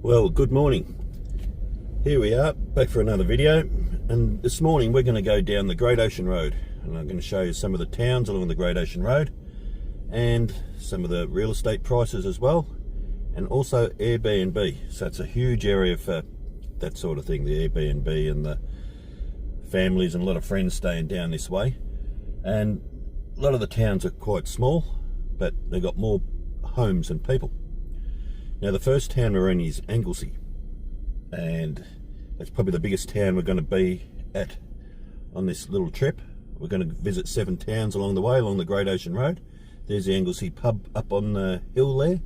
Well, good morning. Here we are, back for another video, and this morning we're going to go down the Great Ocean Road, and I'm going to show you some of the towns along the Great Ocean Road and some of the real estate prices as well, and also Airbnb. So it's a huge area for that sort of thing, the Airbnb and the families, and a lot of friends staying down this way. And a lot of the towns are quite small, but they've got more homes and people. Now the first town we're in is Anglesey, and that's probably the biggest town we're going to be at on this little trip. We're going to visit 7 towns along the way, along the Great Ocean Road. There's the Anglesey pub up on the hill there,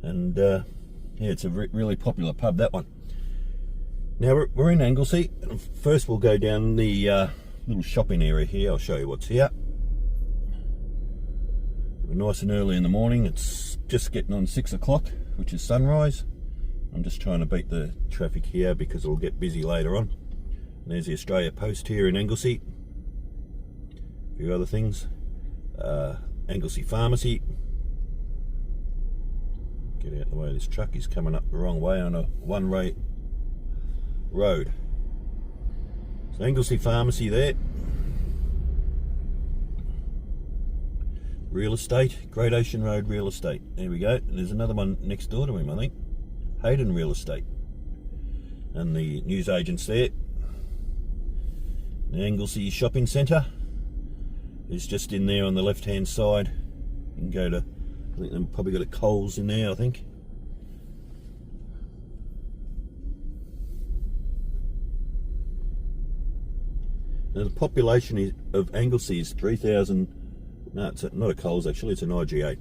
and yeah, it's a really popular pub, that one. Now we're in Anglesey. First we'll go down the little shopping area here. I'll show you what's here. We're nice and early in the morning. It's just getting on 6 o'clock, which is sunrise. I'm just trying to beat the traffic here because it'll get busy later on. And there's the Australia Post here in Anglesey. A few other things. Anglesey Pharmacy. Get out of the way, this truck is coming up the wrong way on a one-way road. So Anglesey Pharmacy there. Real estate, Great Ocean Road Real Estate. There we go. And there's another one next door to him, I think. Hayden Real Estate. And the news agents there. The Anglesey Shopping Centre is just in there on the left hand side. You can go to, I think they've probably got a Coles in there, I think. Now the population of Anglesey is 3,000. No, it's not a Coles actually, it's an IGA.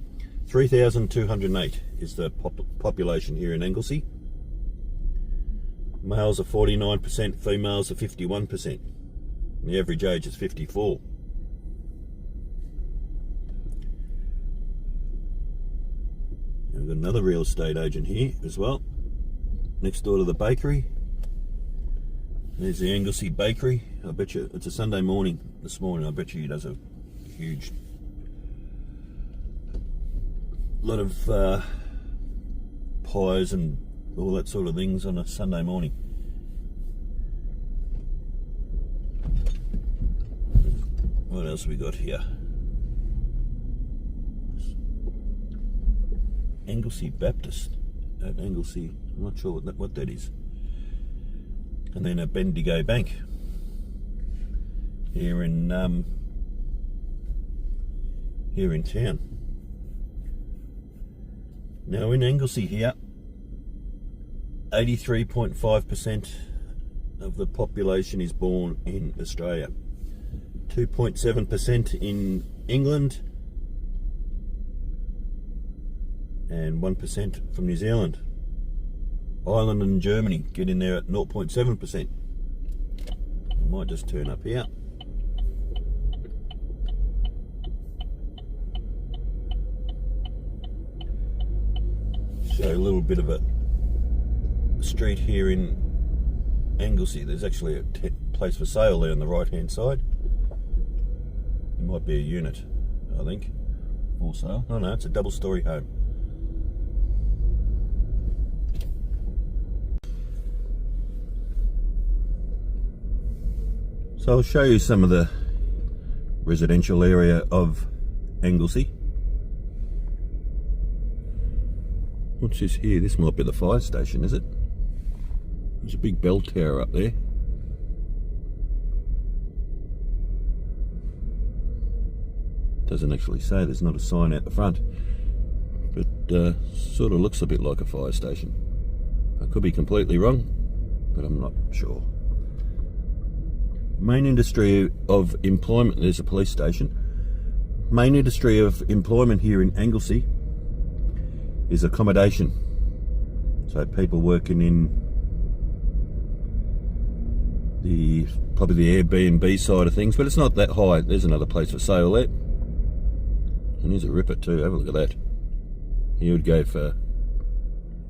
3,208 is the population here in Anglesey. Males are 49%, females are 51%. And the average age is 54. And we've got another real estate agent here as well, next door to the bakery. There's the Anglesey Bakery. I bet you it's a Sunday morning this morning. I bet you he does a huge lot of pies and all that sort of things on a Sunday morning. What else have we got here? Anglesey Baptist at Anglesey. I'm not sure what that is. And then a Bendigo Bank here in town. Now in Anglesey here, 83.5% of the population is born in Australia, 2.7% in England, and 1% from New Zealand. Ireland and Germany get in there at 0.7%. I might just turn up here. Show a little bit of a street here in Anglesey. There's actually a place for sale there on the right hand side. It might be a unit, I think, for sale. Oh no, it's a double-storey home. So I'll show you some of the residential area of Anglesey. What's this here? This might be the fire station, is it? There's a big bell tower up there. Doesn't actually say, there's not a sign out the front, but sort of looks a bit like a fire station. I could be completely wrong, but I'm not sure. Main industry of employment, there's a police station. Main industry of employment here in Anglesey is accommodation. So people working in probably the Airbnb side of things, but it's not that high. There's another place for sale there. And here's a ripper too, have a look at that. He would go for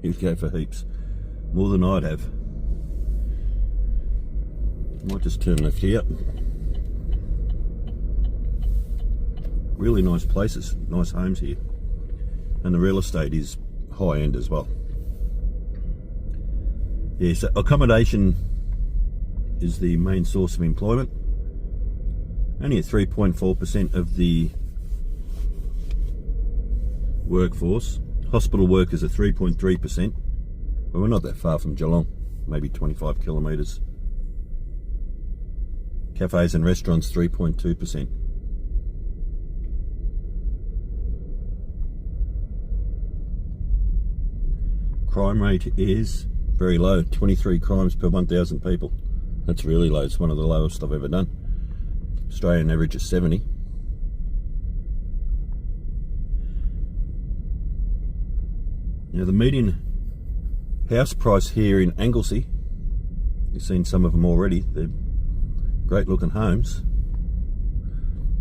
heaps. More than I'd have. Might just turn left here. Really nice places, nice homes here. And the real estate is high end as well. Yeah, so accommodation is the main source of employment. Only at 3.4% of the workforce. Hospital workers are 3.3%. But we're not that far from Geelong, maybe 25 kilometres. Cafes and restaurants, 3.2%. Crime rate is very low, 23 crimes per 1,000 people. That's really low. It's one of the lowest I've ever done. Australian average is 70. Now the median house price here in Anglesey, you've seen some of them already, they're great looking homes.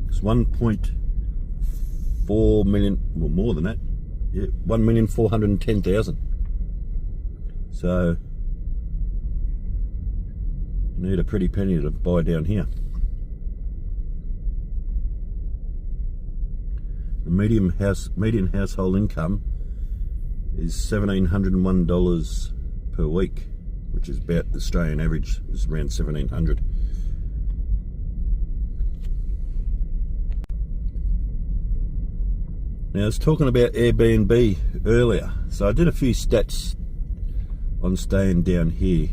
It's 1.4 million, well more than that, yeah, 1,410,000. So you need a pretty penny to buy down here. The median household income is $1,701 per week, which is about the Australian average is around 1,700. Now I was talking about Airbnb earlier, so I did a few stats on staying down here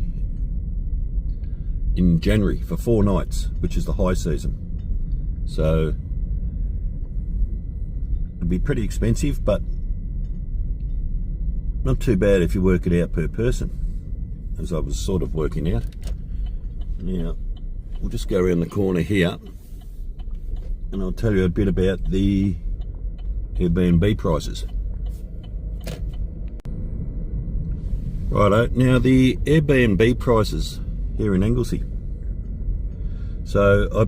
in January for 4 nights, which is the high season. So it'd be pretty expensive, but not too bad if you work it out per person, as I was sort of working out. Now we'll just go around the corner here and I'll tell you a bit about the Airbnb prices. Righto, now the Airbnb prices here in Anglesey. So I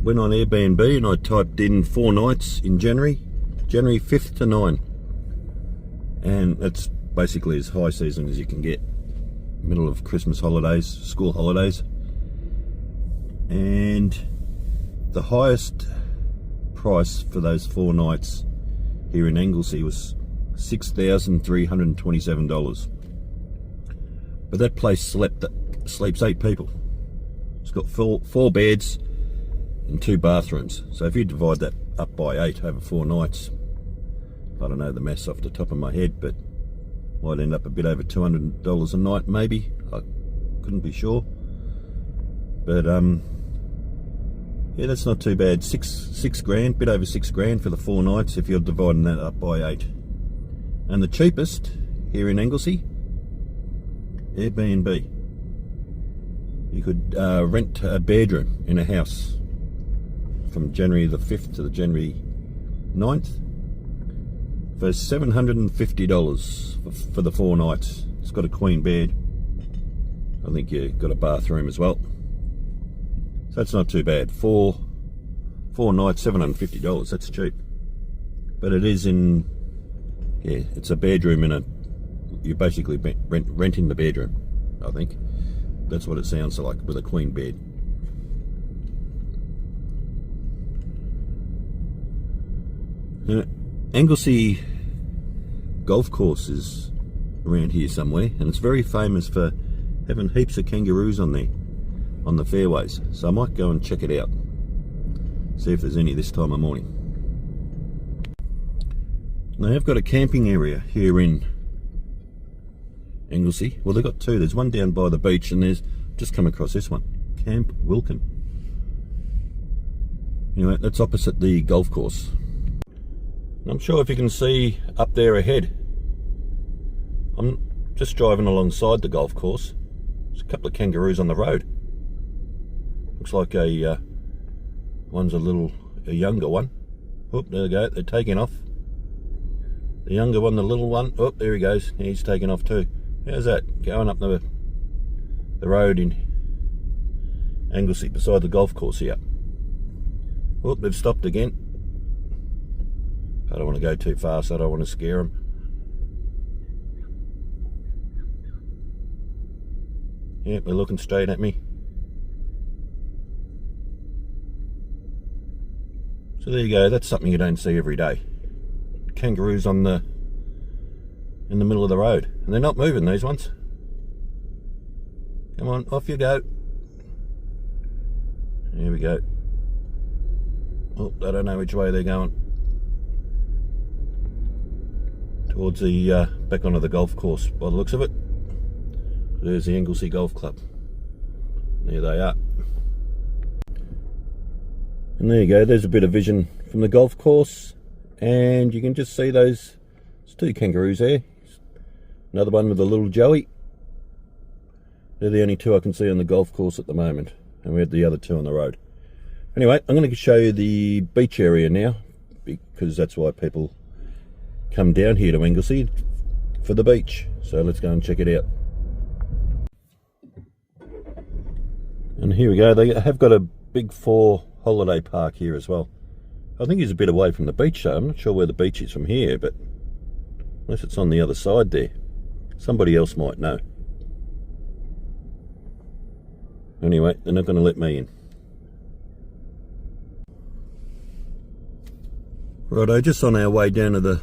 went on Airbnb and I typed in 4 nights in January 5th to 9. And that's basically as high season as you can get. Middle of Christmas holidays, school holidays. And the highest price for those 4 nights here in Anglesey was $6,327. But that place sleeps 8 people. It's got 4 beds and 2 bathrooms. So if you divide that up by 8 over 4 nights, I don't know the maths off the top of my head, but might end up a bit over $200 a night, maybe. I couldn't be sure. But yeah, that's not too bad. Six grand, bit over 6 grand for the 4 nights if you're dividing that up by 8. And the cheapest here in Anglesey, Airbnb. You could rent a bedroom in a house from January the 5th to the January 9th for $750 for the 4 nights. It's got a queen bed. I think you've got a bathroom as well. So that's not too bad. Four nights, $750. That's cheap. But it is in, yeah, it's a bedroom in a, you're basically renting the bedroom, I think. That's what it sounds like, with a queen bed. Now, Anglesey golf course is around here somewhere, and it's very famous for having heaps of kangaroos on there, on the fairways. So I might go and check it out, see if there's any this time of morning. They have got a camping area here in Anglesey. Well, they've got 2. There's one down by the beach, and there's just come across this one, Camp Wilkin. Anyway, that's opposite the golf course. I'm sure if you can see up there ahead, I'm just driving alongside the golf course. There's a couple of kangaroos on the road. Looks like one's a younger one. Oop, there they go, they're taking off. The younger one, the little one, oh, there he goes, he's taking off too. How's that? Going up the road in Anglesey beside the golf course here. Oh, they've stopped again. I don't want to go too fast, I don't want to scare them. Yep, they're looking straight at me. So there you go, that's something you don't see every day. Kangaroos in the middle of the road. And they're not moving, these ones. Come on, off you go. Here we go. Oh, I don't know which way they're going. Towards the back onto the golf course by the looks of it. There's the Anglesey Golf Club. There they are. And there you go, there's a bit of vision from the golf course, and you can just see those, there's two kangaroos there. Another one with a little Joey. They're the only two I can see on the golf course at the moment, and we had the other two on the road. Anyway, I'm going to show you the beach area now, because that's why people come down here to Anglesey for the beach. So let's go and check it out. And here we go, they have got a Big 4 holiday park here as well. I think he's a bit away from the beach though. I'm not sure where the beach is from here, but unless it's on the other side there. Somebody else might know. Anyway, they're not going to let me in. Righto, just on our way down to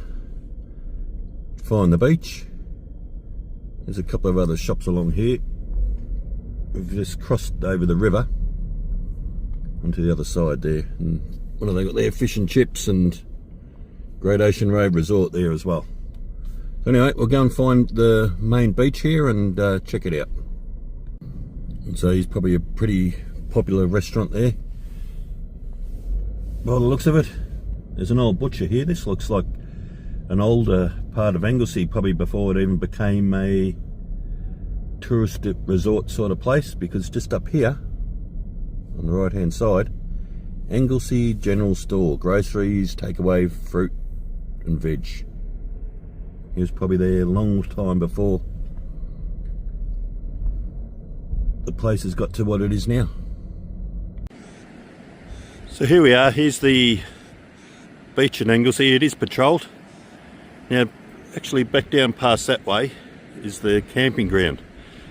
find the beach. There's a couple of other shops along here. We've just crossed over the river onto the other side there, and what have they got there? Fish and chips and Great Ocean Road Resort there as well. So anyway, we'll go and find the main beach here and check it out. And so he's probably a pretty popular restaurant there by the looks of it. There's an old butcher here. This looks like an older part of Anglesey, probably before it even became a tourist resort sort of place, because just up here on the right hand side, Anglesey General Store, groceries, takeaway, fruit and veg. He was probably there a long time before the place has got to what it is now. So here we are, here's the beach in Anglesey. It is patrolled. Now actually back down past that way is the camping ground.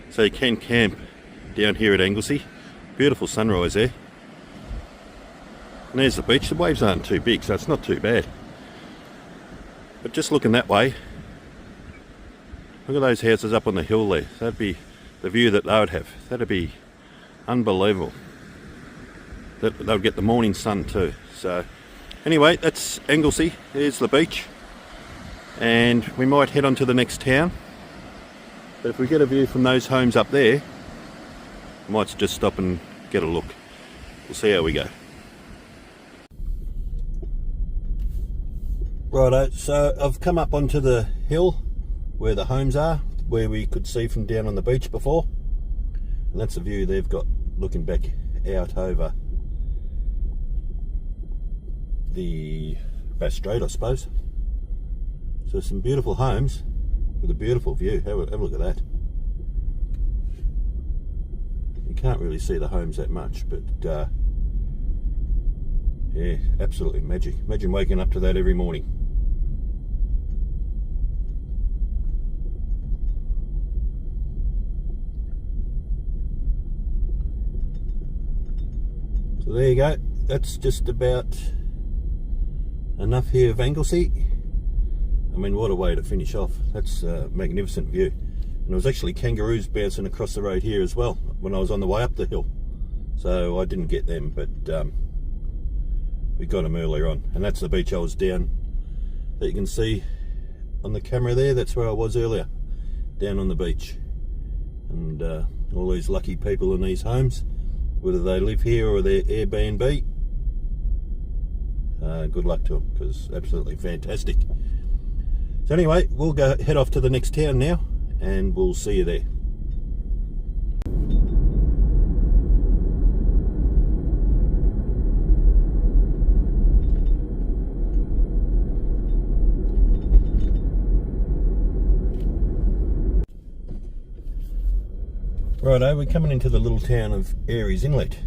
So you can camp down here at Anglesey. Beautiful sunrise there. And there's the beach. The waves aren't too big, so it's not too bad. But just looking that way, look at those houses up on the hill there. That'd be the view that they would have. That'd be unbelievable. They'll get the morning sun too. So anyway, that's Anglesey. There's the beach. And we might head on to the next town. But if we get a view from those homes up there, I might just stop and get a look. We'll see how we go. Righto, so I've come up onto the hill where the homes are, where we could see from down on the beach before. And that's the view they've got looking back out over the Bass Strait, I suppose. So some beautiful homes with a beautiful view. Have a look at that. You can't really see the homes that much, but yeah, absolutely magic. Imagine waking up to that every morning. So there you go. That's just about enough here of Anglesey. I mean, what a way to finish off. That's a magnificent view. And there was actually kangaroos bouncing across the road here as well when I was on the way up the hill. So I didn't get them, but we got them earlier on. And that's the beach I was down, that you can see on the camera there. That's where I was earlier, down on the beach. And all these lucky people in these homes, whether they live here or they're Airbnb, good luck to them, because absolutely fantastic. So anyway, we'll go head off to the next town now, and we'll see you there. Righto, we're coming into the little town of Aireys Inlet.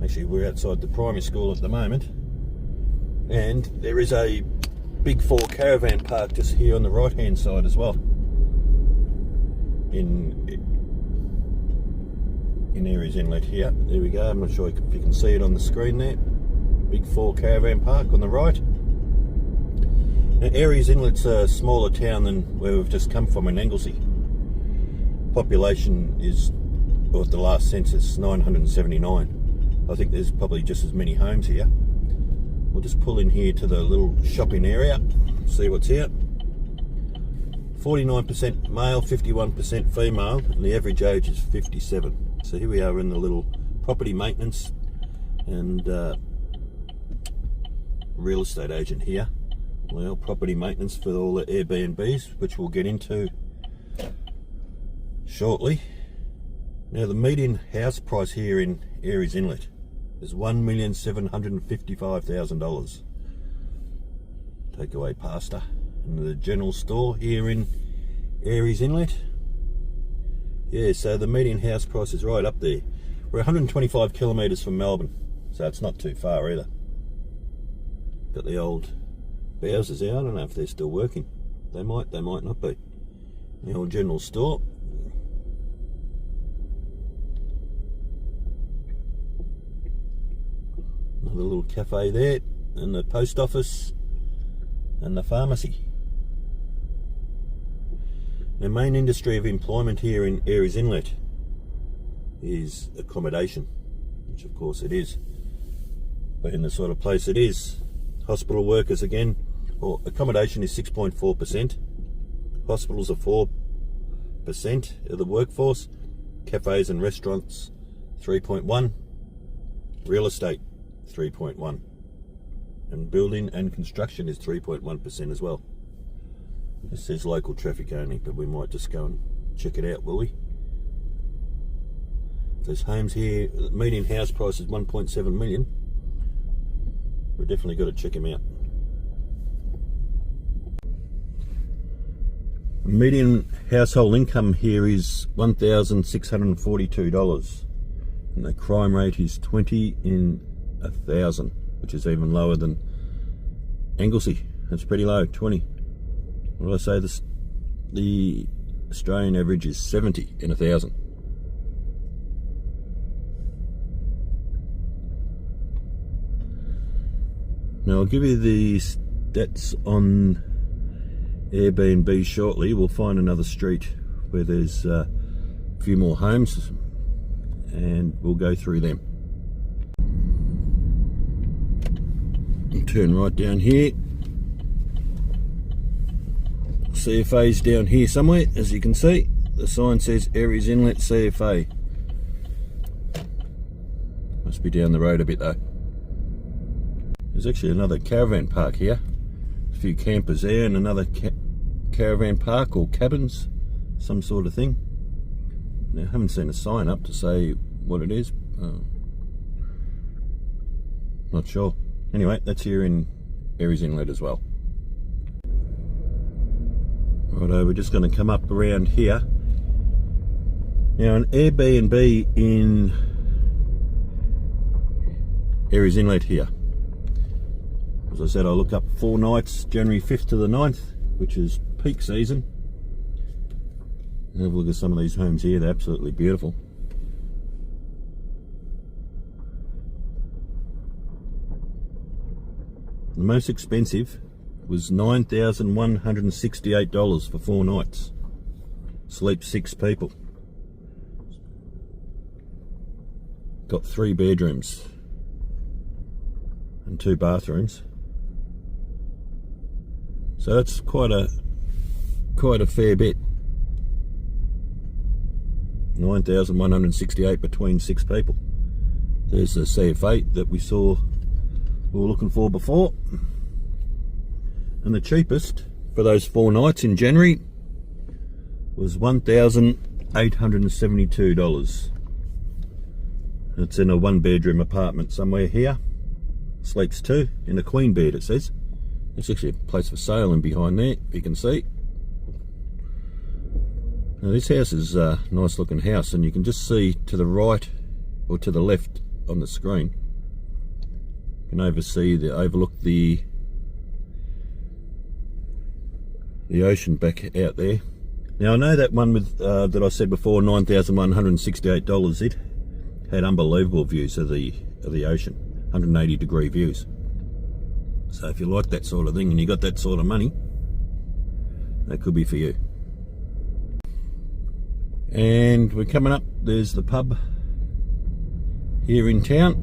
Actually, we're outside the primary school at the moment, and there is a Big 4 caravan park just here on the right hand side as well, in Aireys Inlet here. There we go. I'm not sure if you can see it on the screen there. Big 4 caravan park on the right. Now, Aireys Inlet's a smaller town than where we've just come from in Anglesey. Population is or at the last census, 979. I think there's probably just as many homes here. We'll just pull in here to the little shopping area, see what's here. 49% male, 51% female, and the average age is 57. So here we are in the little property maintenance and real estate agent here. Well, property maintenance for all the Airbnbs, which we'll get into shortly. Now, the median house price here in Aireys Inlet is $1,755,000. Takeaway pasta. And the general store here in Aireys Inlet. Yeah, so the median house price is right up there. We're 125 kilometres from Melbourne, so it's not too far either. Got the old Bowsers out. I don't know if they're still working. They might not be. The old general store. Another little cafe there, and the post office, and the pharmacy. The main industry of employment here in Aireys Inlet is accommodation, which of course it is. But in the sort of place it is, hospital workers again, or accommodation is 6.4%, hospitals are 4% of the workforce, cafes and restaurants 3.1%, real estate 3.1%, and building and construction is 3.1% as well. This says local traffic only, but we might just go and check it out, will we? There's homes here, the median house price is 1.7 million. We've definitely got to check them out. Median household income here is $1,642, and the crime rate is 20 in 1,000, which is even lower than Anglesey. That's pretty low, 20. What did I say? The Australian average is 70 in 1,000. Now I'll give you the stats on Airbnb shortly. We'll find another street where there's a few more homes and we'll go through them. And turn right down here. CFA's down here somewhere, as you can see. The sign says Aireys Inlet CFA. Must be down the road a bit though. There's actually another caravan park here. A few campers there and another caravan park or cabins, some sort of thing. Now, I haven't seen a sign up to say what it is. Not sure. Anyway, that's here in Aireys Inlet as well. Righto, we're just going to come up around here. Now, an Airbnb in Aireys Inlet here. As I said, I look up 4 nights, January 5th to the 9th, which is peak season. And have a look at some of these homes here, they're absolutely beautiful. The most expensive was $9,168 for 4 nights. Sleep 6 people. Got 3 bedrooms and 2 bathrooms. So that's quite a fair bit. 9,168 between 6 people. There's the CF8 that we saw we were looking for before. And the cheapest for those 4 nights in January was $1,872. It's in a 1-bedroom apartment somewhere here. Sleeps 2 in a queen bed, it says. It's actually a place for sale in behind there, you can see. Now this house is a nice looking house, and you can just see to the right or to the left on the screen. You can overlook the ocean back out there. Now I know that one with that I said before, $9,168, it had unbelievable views of the ocean, 180-degree views. So if you like that sort of thing and you got that sort of money, that could be for you. And we're coming up, there's the pub here in town.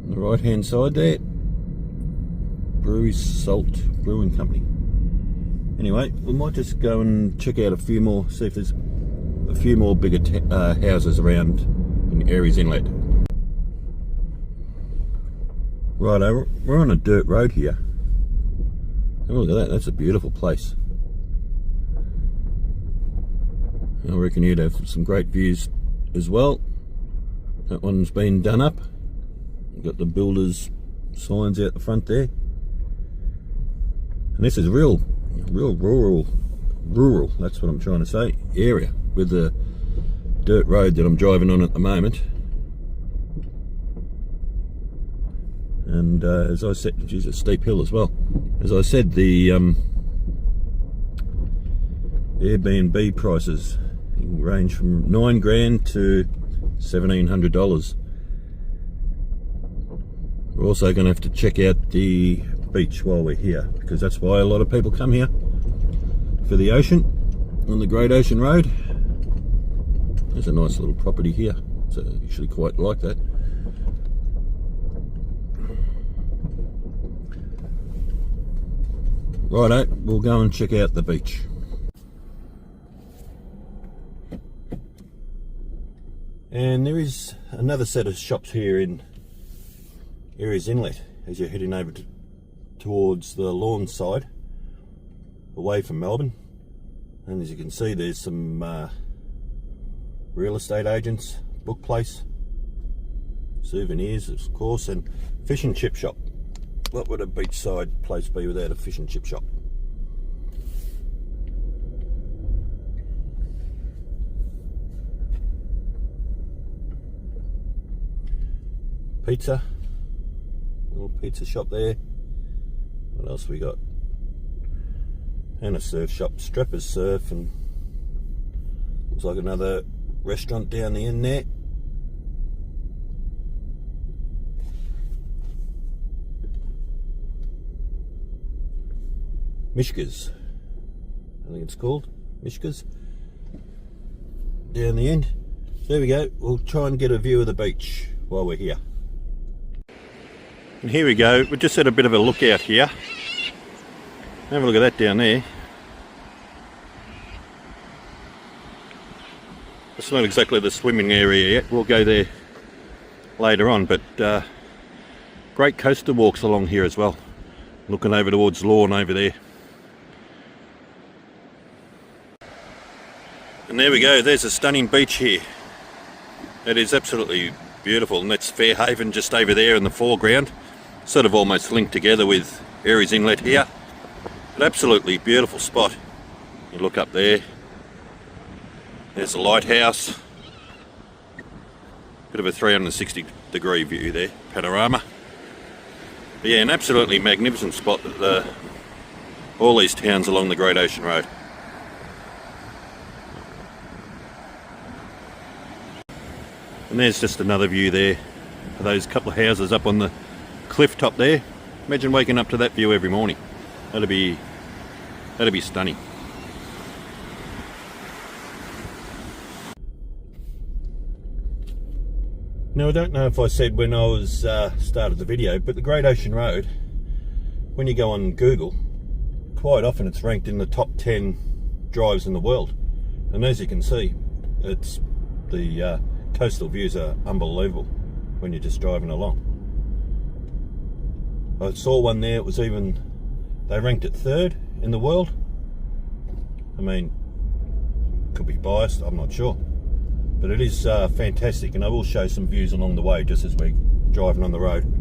On the right hand side there, Brewery Salt Brewing Company. Anyway, we might just go and check out a few more, see if there's a few more bigger houses around in Aireys Inlet. Righto, we're on a dirt road here. Oh, look at that, that's a beautiful place. I reckon you'd have some great views as well. That one's been done up. Got the builders' signs out the front there. And this is real rural, that's what I'm trying to say, area with the dirt road that I'm driving on at the moment. And as I said, geez, a steep hill as well. As I said, the Airbnb prices range from $9 grand to $1,700. We're also going to have to check out the beach while we're here, because that's why a lot of people come here, for the ocean on the Great Ocean Road. There's a nice little property here, so I actually quite like that. Righto, we'll go and check out the beach. And there is another set of shops here in Aireys Inlet as you're heading over towards the Lawn side, away from Melbourne. And as you can see, there's some real estate agents, book place, souvenirs of course, and fish and chip shop. What would a beachside place be without a fish and chip shop? Pizza, little pizza shop there. What else we got? And a surf shop, Streppers Surf, and looks like another restaurant down the end there. Mishka's, I think it's called, Mishka's, down the end. There we go, we'll try and get a view of the beach while we're here. And here we go, we just had a bit of a look out here. Have a look at that down there. It's not exactly the swimming area yet, we'll go there later on, but great coaster walks along here as well. Looking over towards Lawn over there. And there we go, there's a stunning beach here. It is absolutely beautiful, and that's Fairhaven just over there in the foreground. Sort of almost linked together with Aireys Inlet here. An absolutely beautiful spot. You look up there, there's the lighthouse. Bit of a 360-degree view there, panorama. But yeah, an absolutely magnificent spot that all these towns along the Great Ocean Road. And there's just another view there of those couple of houses up on the cliff top there. Imagine waking up to that view every morning. That'd be stunning. Now I don't know if I said when I was started the video, but the Great Ocean Road, when you go on Google, quite often it's ranked in the top 10 drives in the world. And as you can see, it's the coastal views are unbelievable when you're just driving along. I saw one there, it was even, they ranked it 3rd in the world. I mean, could be biased, I'm not sure. But it is fantastic, and I will show some views along the way just as we're driving on the road.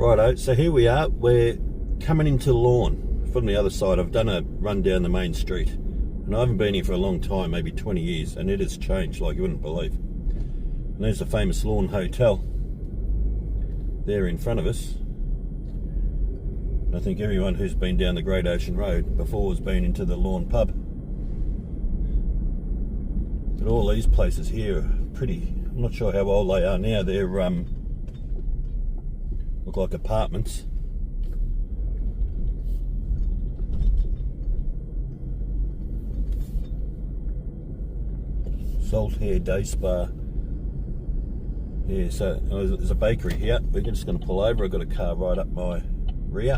Righto, so here we are. We're coming into Lorne from the other side. I've done a run down the main street, and I haven't been here for a long time, maybe 20 years, and it has changed like you wouldn't believe. And there's the famous Lorne Hotel there in front of us. I think everyone who's been down the Great Ocean Road before has been into the Lorne pub. But all these places here are pretty, I'm not sure how old they are now. They're look like apartments. Saltaire Day Spa. Yeah, so there's a bakery here. We're just going to pull over. I've got a car right up my rear.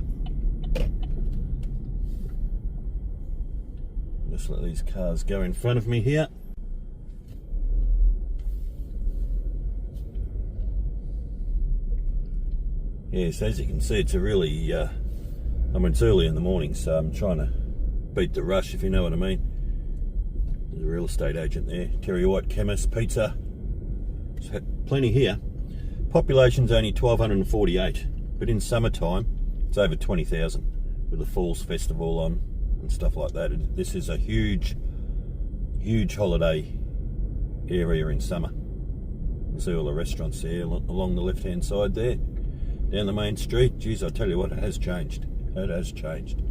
Just let these cars go in front of me here. Yes, as you can see, it's a really, I mean, it's early in the morning, so I'm trying to beat the rush, if you know what I mean. There's a real estate agent there. Terry White Chemist, pizza. So plenty here. Population's only 1,248, but in summertime, it's over 20,000 with the Falls Festival on and stuff like that. This is a huge, huge holiday area in summer. You see all the restaurants there along the left-hand side there. Down the main street, geez, I tell you what, it has changed. It has changed.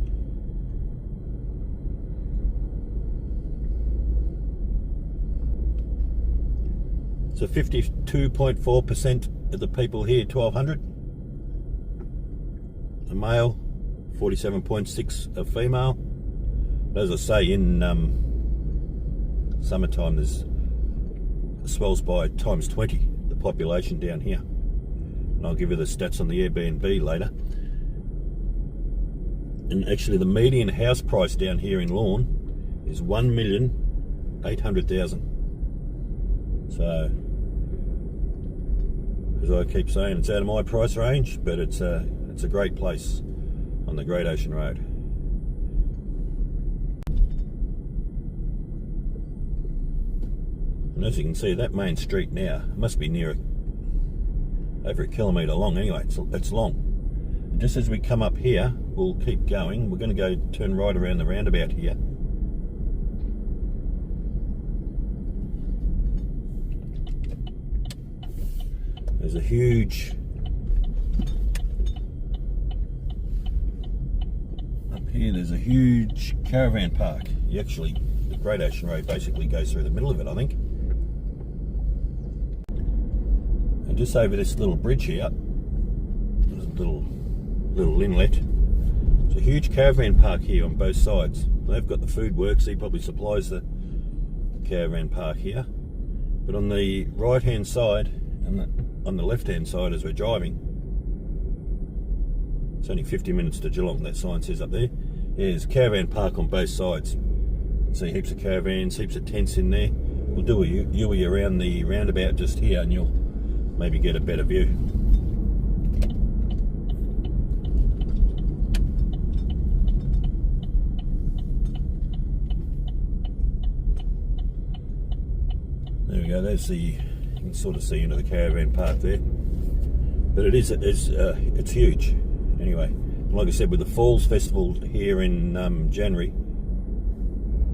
So 52.4% of the people here, 1,200 are male, 47.6 are female. But as I say, in summertime, there's swells by times 20 the population down here. And I'll give you the stats on the Airbnb later. And actually the median house price down here in Lorne is 1,800,000. So, as I keep saying, it's out of my price range, but it's a great place on the Great Ocean Road. And as you can see, that main street now must be near over a kilometre long anyway. It's long. And just as we come up here, we'll keep going. We're going to go turn right around the roundabout here. There's a huge, up here there's a huge caravan park. The Great Ocean Road basically goes through the middle of it, I think. And just over this little bridge here, there's a little inlet. It's a huge caravan park here on both sides. They've got the food works. He probably supplies the caravan park here. But on the right hand side and on the left hand side as we're driving, it's only 50 minutes to Geelong, that sign says up there. Yeah, there's a caravan park on both sides. See heaps of caravans, heaps of tents in there. We'll do a U-ey around the roundabout just here and you'll maybe get a better view. There we go, there's you can sort of see into the caravan park there. But it's huge. Anyway, like I said, with the Falls Festival here in January,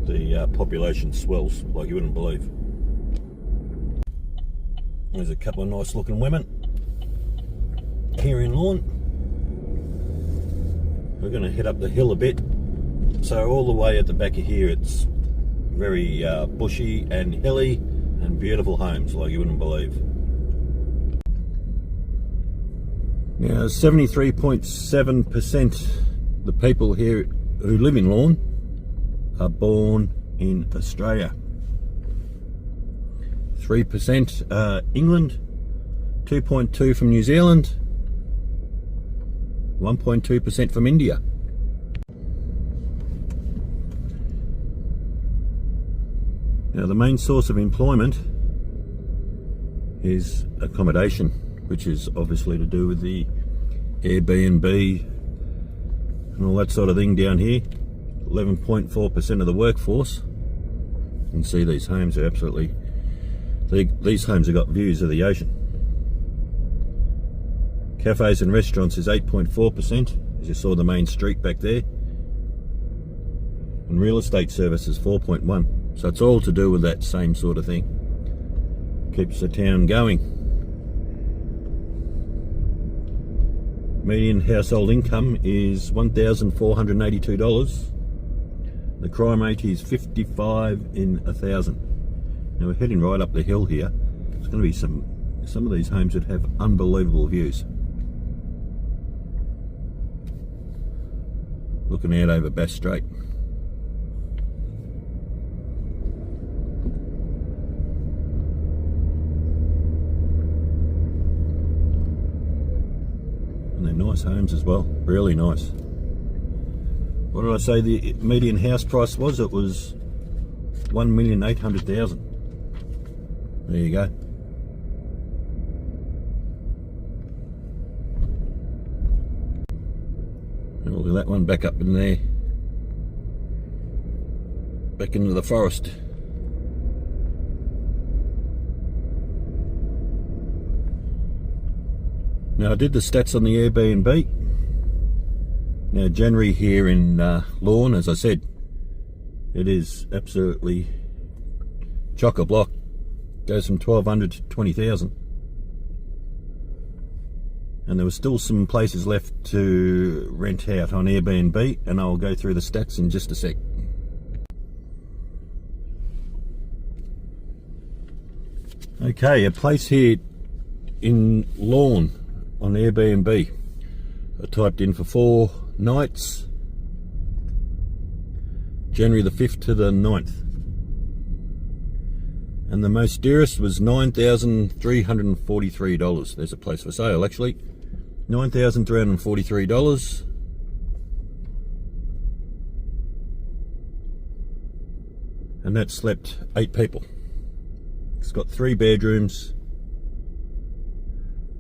the population swells like you wouldn't believe. There's a couple of nice looking women here in Lorne. We're going to head up the hill a bit. So all the way at the back of here, it's very bushy and hilly and beautiful homes like you wouldn't believe. Now 73.7% the people here who live in Lorne are born in Australia. 3% England, 2.2% from New Zealand, 1.2% from India. Now the main source of employment is accommodation, which is obviously to do with the Airbnb and all that sort of thing down here. 11.4% of the workforce. You can see these homes are absolutely, these homes have got views of the ocean. Cafes and restaurants is 8.4%, as you saw the main street back there. And real estate services 4.1%. So it's all to do with that same sort of thing. Keeps the town going. Median household income is $1,482. The crime rate is 55 in 1,000. Now we're heading right up the hill here. There's going to be some of these homes that have unbelievable views. Looking out over Bass Strait. And they're nice homes as well, really nice. What did I say the median house price was? It was $1,800,000. There you go. And look at that one back up in there. Back into the forest. Now I did the stats on the Airbnb. Now January here in Lorne, as I said, it is absolutely chock-a-block. Goes from 1,200 to 20,000. And there were still some places left to rent out on Airbnb, and I'll go through the stats in just a sec. Okay, a place here in Lorne on Airbnb. I typed in for 4 nights, January the 5th to the 9th. And the most dearest was $9,343. There's a place for sale actually. $9,343. And that slept 8 people. It's got 3 bedrooms,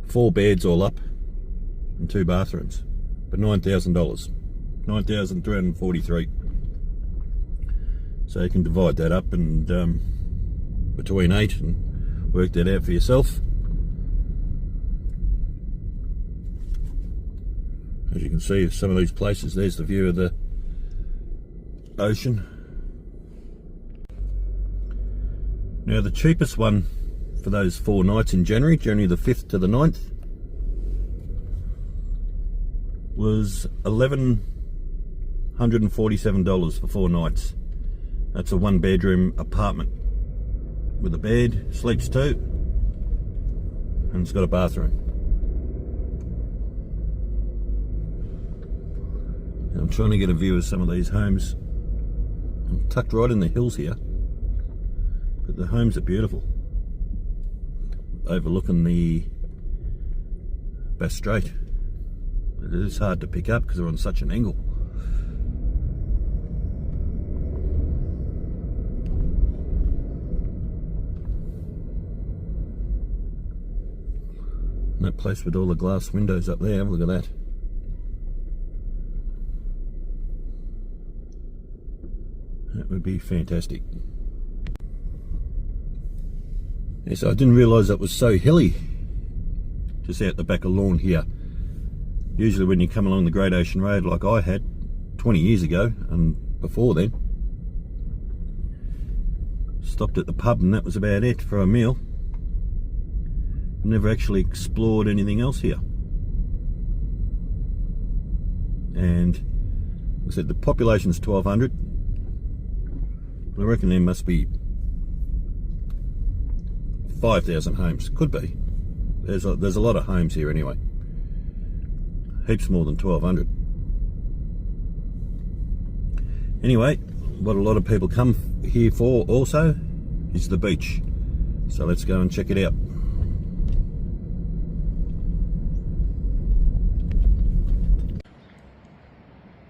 4 beds all up, and 2 bathrooms. But $9,000. $9,343. So you can divide that up and between 8 and work that out for yourself. As you can see, some of these places, there's the view of the ocean. Now the cheapest one for those 4 nights in January the 5th to the 9th, was $1,147 for 4 nights. That's a 1-bedroom apartment with a bed, sleeps 2, and it's got a bathroom. And I'm trying to get a view of some of these homes. I'm tucked right in the hills here, but the homes are beautiful, overlooking the Bass Strait. It is hard to pick up because they're on such an angle. And that place with all the glass windows up there, have a look at that. That would be fantastic. Yes, I didn't realise it was so hilly just out the back of Lorne here. Usually when you come along the Great Ocean Road like I had 20 years ago and before then, stopped at the pub and that was about it for a meal. Never actually explored anything else here. And I said the population's 1,200. I reckon there must be 5,000 homes. Could be. There's a lot of homes here anyway. Heaps more than 1,200. Anyway, what a lot of people come here for also is the beach. So let's go and check it out.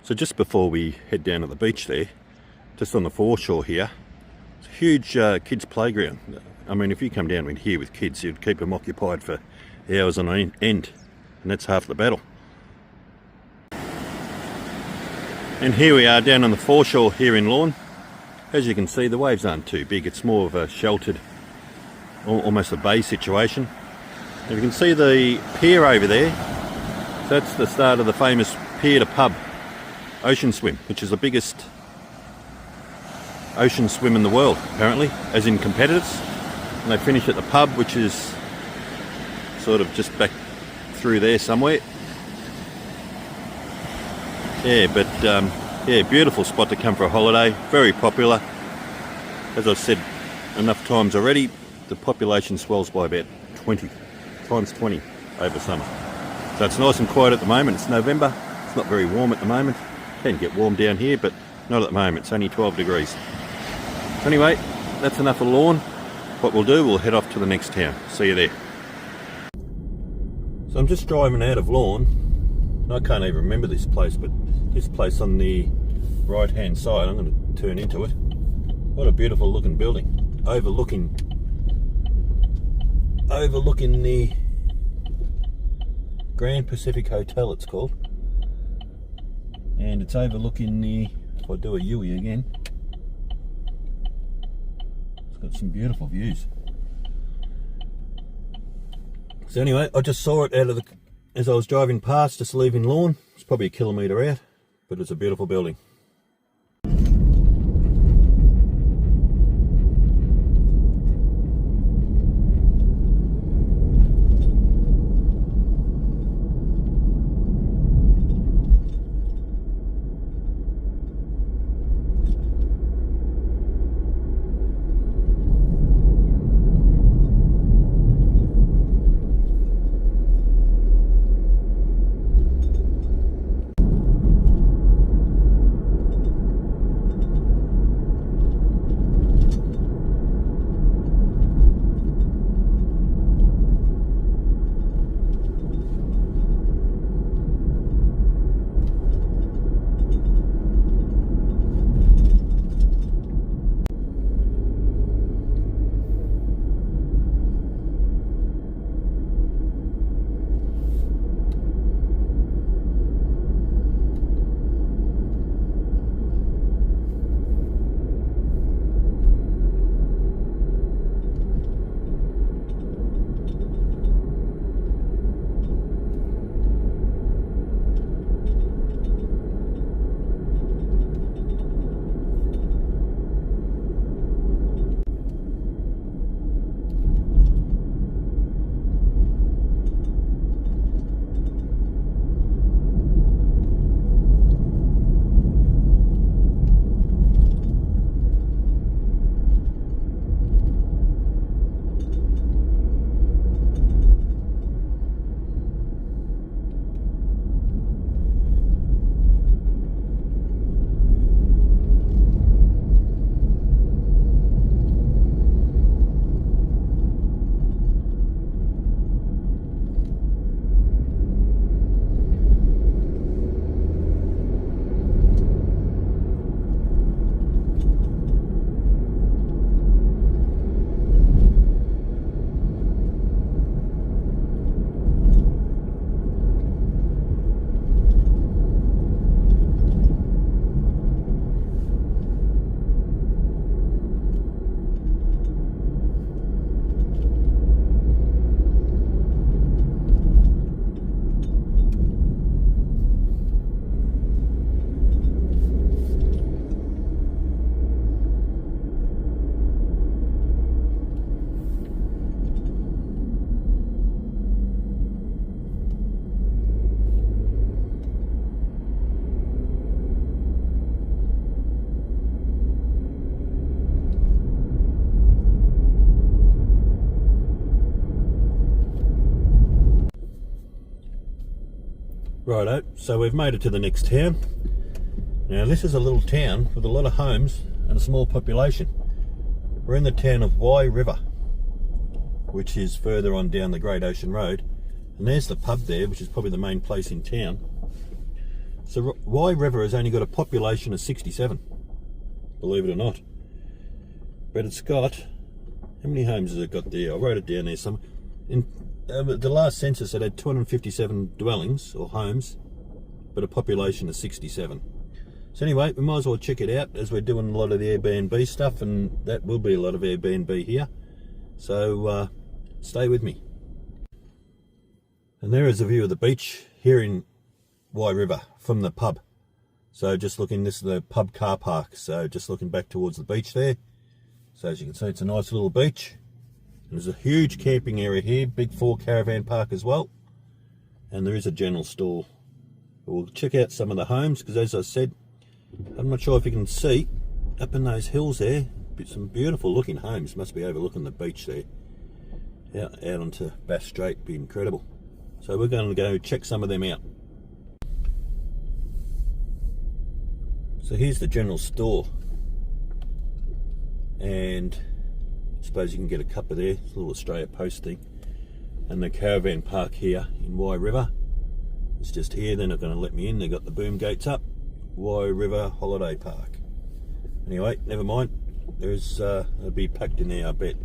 So just before we head down to the beach there, just on the foreshore here, it's a huge kids playground. I mean, if you come down in here with kids, you'd keep them occupied for hours on end, and that's half the battle. And here we are down on the foreshore here in Lorne. As you can see, the waves aren't too big. It's more of a sheltered, almost a bay situation. And you can see the pier over there. So that's the start of the famous pier to pub ocean swim, which is the biggest ocean swim in the world, apparently, as in competitors. And they finish at the pub, which is sort of just back through there somewhere. Yeah, but yeah, beautiful spot to come for a holiday. Very popular. As I've said enough times already, the population swells by about 20 times 20 over summer. So it's nice and quiet at the moment. It's November. It's not very warm at the moment. It can get warm down here, but not at the moment. It's only 12 degrees. So anyway, that's enough of Lorne. What we'll do, we'll head off to the next town. See you there. So I'm just driving out of Lorne. I can't even remember this place, but this place on the right hand side, I'm going to turn into it. What a beautiful looking building. Overlooking the Grand Pacific Hotel, it's called. And it's overlooking the, if I do a U-ey again, it's got some beautiful views. So anyway, I just saw it out of the, as I was driving past, just leaving Lorne. It's probably a kilometre out, but it's a beautiful building. Righto, so we've made it to the next town. Now this is a little town with a lot of homes and a small population. We're in the town of Wye River, which is further on down the Great Ocean Road. And there's the pub there, which is probably the main place in town. So Wye River has only got a population of 67, believe it or not. But it's got, how many homes has it got there? I wrote it down there somewhere. In the last census it had 257 dwellings or homes, but a population of 67. So anyway, we might as well check it out as we're doing a lot of the Airbnb stuff, and that will be a lot of Airbnb here. So stay with me. And there is a view of the beach here in Wye River from the pub. So just looking, this is the pub car park, so just looking back towards the beach there. So as you can see, it's a nice little beach. There's a huge camping area here, big 4 caravan park as well. And there is a general store. We'll check out some of the homes, because as I said, I'm not sure if you can see up in those hills there, some beautiful looking homes. Must be overlooking the beach there. Out onto Bass Strait, be incredible. So we're going to go check some of them out. So here's the general store, and I suppose you can get a cuppa there, it's a little Australia Post thing. And the caravan park here in Wye River, it's just here. They're not going to let me in, they've got the boom gates up. Wye River Holiday Park. Anyway, never mind, there's it'll be packed in there, I bet.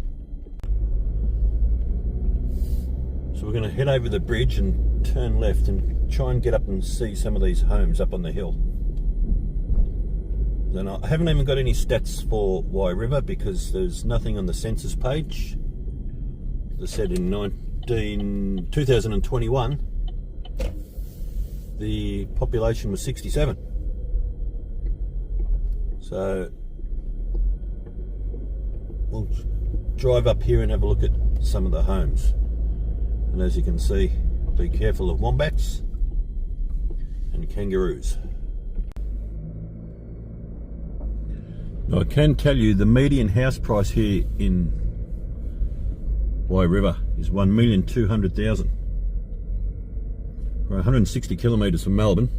So we're going to head over the bridge and turn left and try and get up and see some of these homes up on the hill. And I haven't even got any stats for Wye River because there's nothing on the census page. As I said, in 2021, the population was 67. So we'll drive up here and have a look at some of the homes. And as you can see, be careful of wombats and kangaroos. Now I can tell you the median house price here in Wye River is $1,200,000. We're 160 kilometres from Melbourne.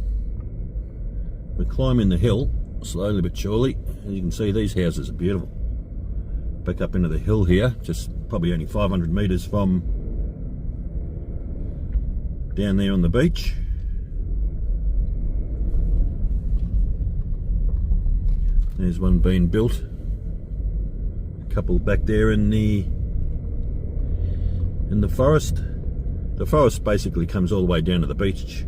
We're climbing the hill slowly but surely. As you can see, these houses are beautiful. Back up into the hill here, just probably only 500 metres from down there on the beach. There's one being built. A couple back there in the forest. The forest basically comes all the way down to the beach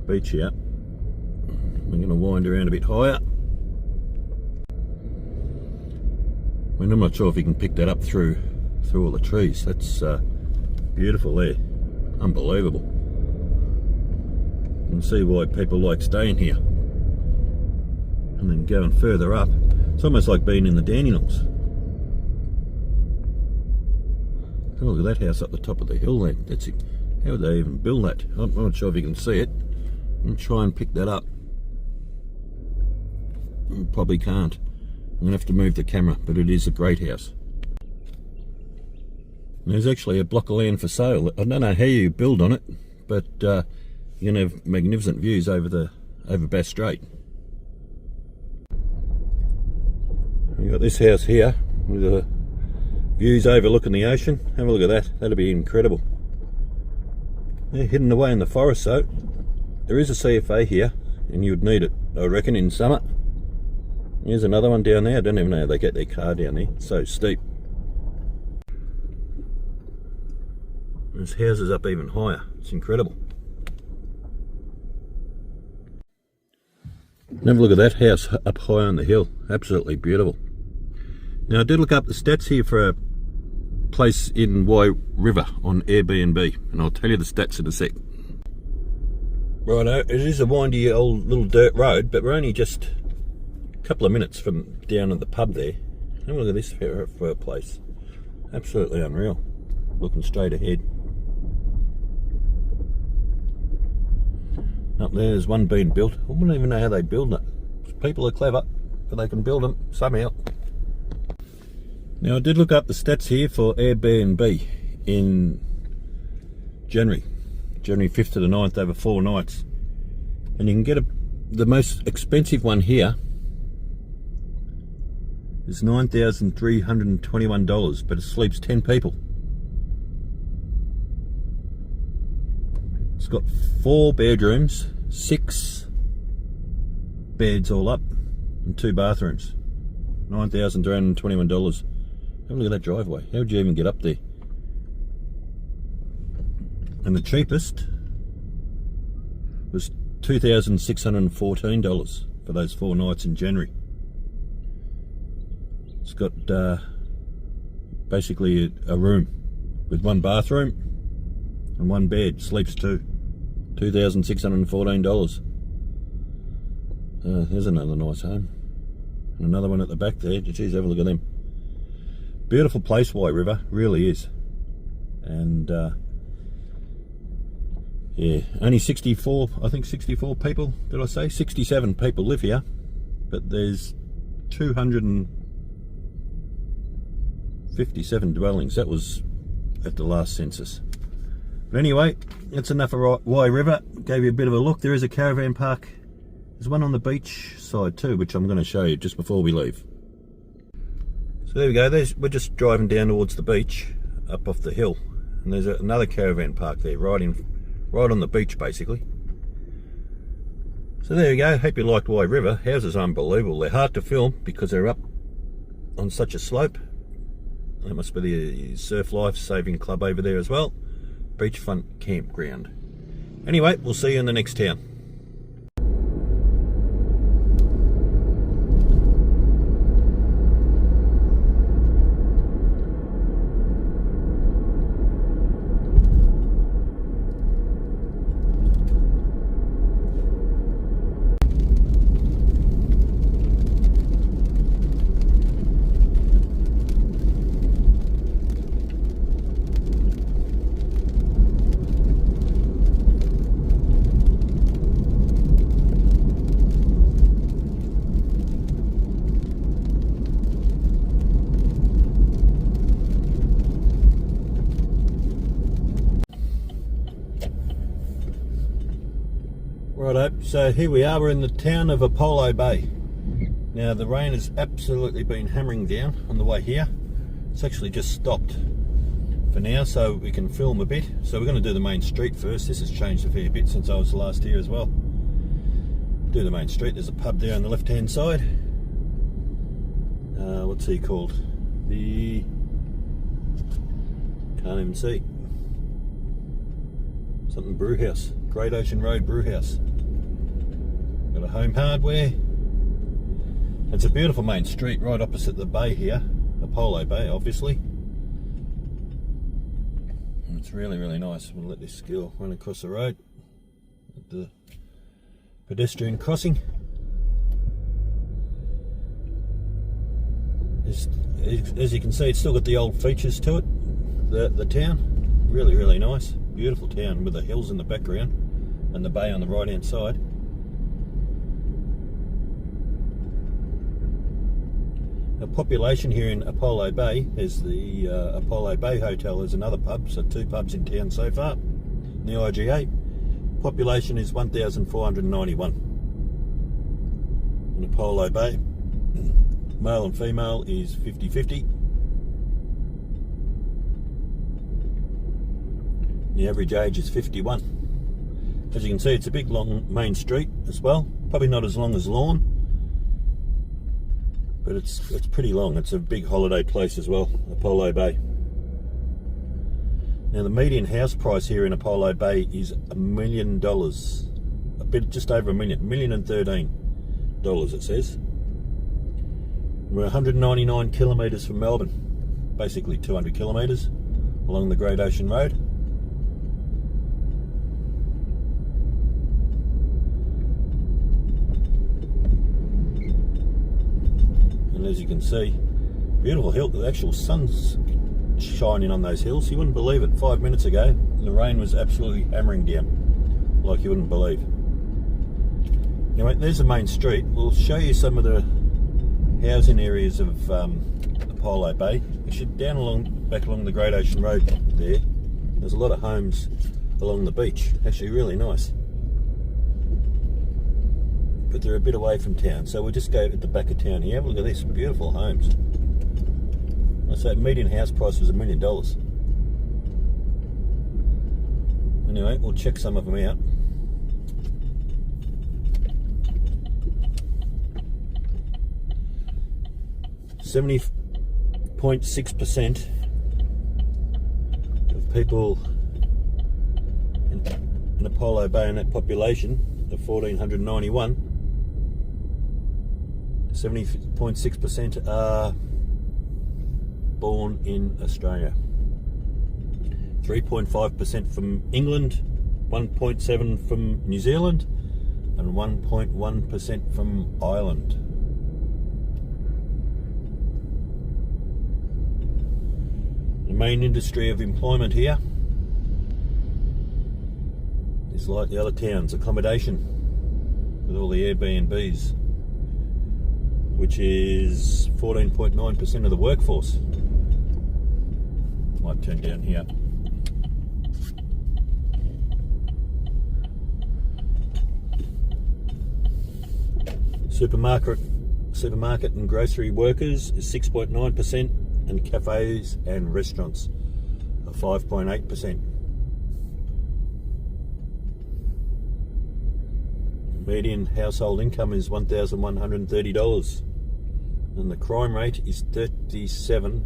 here. We're going to wind around a bit higher. I mean, I'm not sure if you can pick that up through all the trees. That's beautiful there. Unbelievable. You can see why people like staying here. And then going further up, it's almost like being in the Dandenongs. Oh, look at that house up the top of the hill there. That's it. How would they even build that? I'm not sure if you can see it. I'll try and pick that up. Probably can't. I'm going to have to move the camera, but it is a great house. And there's actually a block of land for sale. I don't know how you build on it, but you're going to have magnificent views over Bass Strait. We've got this house here with the views overlooking the ocean. Have a look at that. That'd be incredible. They're hidden away in the forest, so there is a CFA here, and you would need it, I reckon, in summer. Here's another one down there. I don't even know how they get their car down there. It's so steep. There's houses up even higher. It's incredible. And have a look at that house up high on the hill. Absolutely beautiful. Now I did look up the stats here for a place in Wye River on Airbnb, and I'll tell you the stats in a sec. Righto, it is a windy old little dirt road, but we're only just a couple of minutes from down at the pub there. Have a look at this for a place. Absolutely unreal. Looking straight ahead. Up there's one being built. I wouldn't even know how they build it. People are clever, but they can build them somehow. Now I did look up the stats here for Airbnb in January 5th to the 9th over 4 nights. And you can get the most expensive one here is $9,321, but it sleeps 10 people. It's got 4 bedrooms, 6 beds all up, and 2 bathrooms. $9,321. Have a look at that driveway. How would you even get up there? And the cheapest was $2,614 for those 4 nights in January. It's got basically a room with 1 bathroom, And one bed, sleeps two. $2,614. There's another nice home. And another one at the back there. Geez, have a look at them. Beautiful place, White River, really is. And yeah, only 64, I think 64 people, did I say? 67 people live here, but there's 257 dwellings. That was at the last census. But anyway, that's enough of Wye River. Gave you a bit of a look. There is a caravan park. There's one on the beach side too, which I'm going to show you just before we leave. So there we go. We're just driving down towards the beach, up off the hill, and there's another caravan park there, right on the beach basically. So there you go. Hope you liked Wye River. Houses are unbelievable. They're hard to film because they're up on such a slope. That must be the Surf Life Saving Club over there as well. Beachfront campground. Anyway, we'll see you in the next town. Righto, so here we are, we're in the town of Apollo Bay. Now the rain has absolutely been hammering down on the way here. It's actually just stopped for now so we can film a bit. So we're going to do the main street first. This has changed a fair bit since I was last here as well. Do the main street, there's a pub there on the left hand side. What's he called? Can't even see. Something Brewhouse, Great Ocean Road Brewhouse. Got a Home Hardware. It's a beautiful main street right opposite the bay here, Apollo Bay obviously. And it's really, really nice. We'll let this skill run across the road at the pedestrian crossing. As you can see, it's still got the old features to it, the town. Really, really nice. Beautiful town with the hills in the background and the bay on the right hand side. The population here in Apollo Bay is the Apollo Bay Hotel. There's another pub, so 2 pubs in town so far in the IGA. Population is 1,491 in Apollo Bay. Male and female is 50-50. The average age is 51. As you can see, it's a big long main street as well. Probably not as long as Lorne, but it's pretty long. It's a big holiday place as well, Apollo Bay. Now the median house price here in Apollo Bay is $1 million. A bit, just over $1 million, $1,013 it says. We're 199 kilometres from Melbourne, basically 200 kilometres along the Great Ocean Road. And as you can see, beautiful hill. The actual sun's shining on those hills. You wouldn't believe it. 5 minutes ago, the rain was absolutely hammering down, like you wouldn't believe. Anyway, there's the main street. We'll show you some of the housing areas of Apollo Bay. Actually, back along the Great Ocean Road there, there's a lot of homes along the beach. Actually, really nice. But they're a bit away from town, so we'll just go at the back of town here. Have a look at this, beautiful homes. I say median house price was $1 million. Anyway, we'll check some of them out. .6% of people in Apollo Bay in that population of 1,491, 70.6% are born in Australia. 3.5% from England, 1.7% from New Zealand, and 1.1% from Ireland. The main industry of employment here is like the other towns, accommodation, with all the Airbnbs, which is 14.9% of the workforce. Might turn down here. Supermarket and grocery workers is 6.9%, and cafes and restaurants are 5.8%. Median household income is $1,130, and the crime rate is 37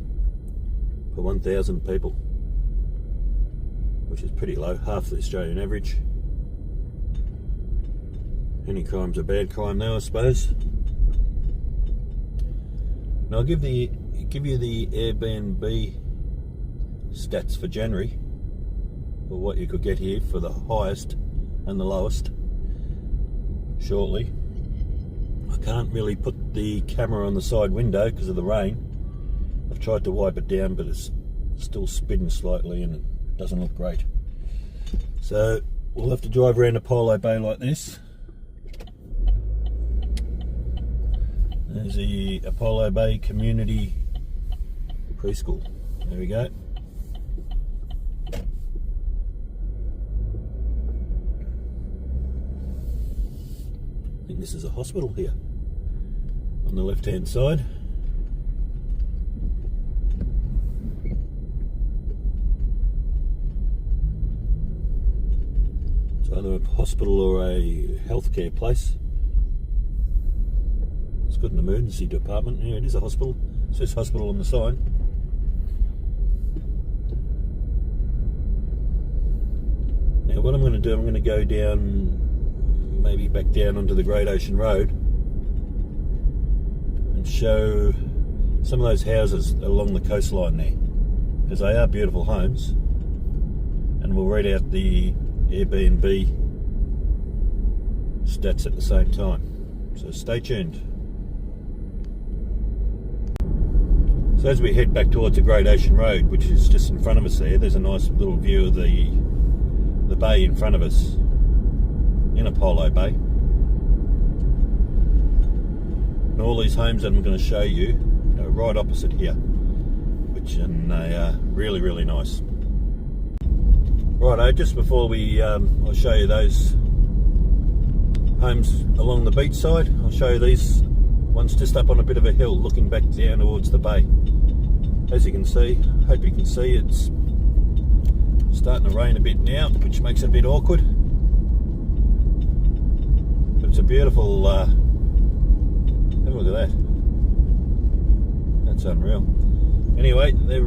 per 1,000 people, which is pretty low, half the Australian average. Any crime's a bad crime now, I suppose. And I'll give you the Airbnb stats for January, or what you could get here for the highest and the lowest shortly. I can't really put the camera on the side window because of the rain. I've tried to wipe it down, but it's still spinning slightly and it doesn't look great. So we'll have to drive around Apollo Bay like this. There's the Apollo Bay Community Preschool. There we go. I think this is a hospital here on the left hand side. It's either a hospital or a healthcare place. It's got an emergency department. Yeah, it is a hospital. It says hospital on the sign. Now what I'm going to do, I'm going to go down, maybe back down onto the Great Ocean Road and show some of those houses along the coastline there, because they are beautiful homes, and we'll read out the Airbnb stats at the same time. So stay tuned. So as we head back towards the Great Ocean Road, which is just in front of us there's a nice little view of the bay in front of us in Apollo Bay. And all these homes that I'm going to show you are right opposite here, and they are really, really nice. Righto, just before I'll show you those homes along the beach side, I'll show you these ones just up on a bit of a hill looking back down towards the bay. As you can see, hope you can see, it's starting to rain a bit now, which makes it a bit awkward. But it's a beautiful, have a look at that. That's unreal. Anyway, they're,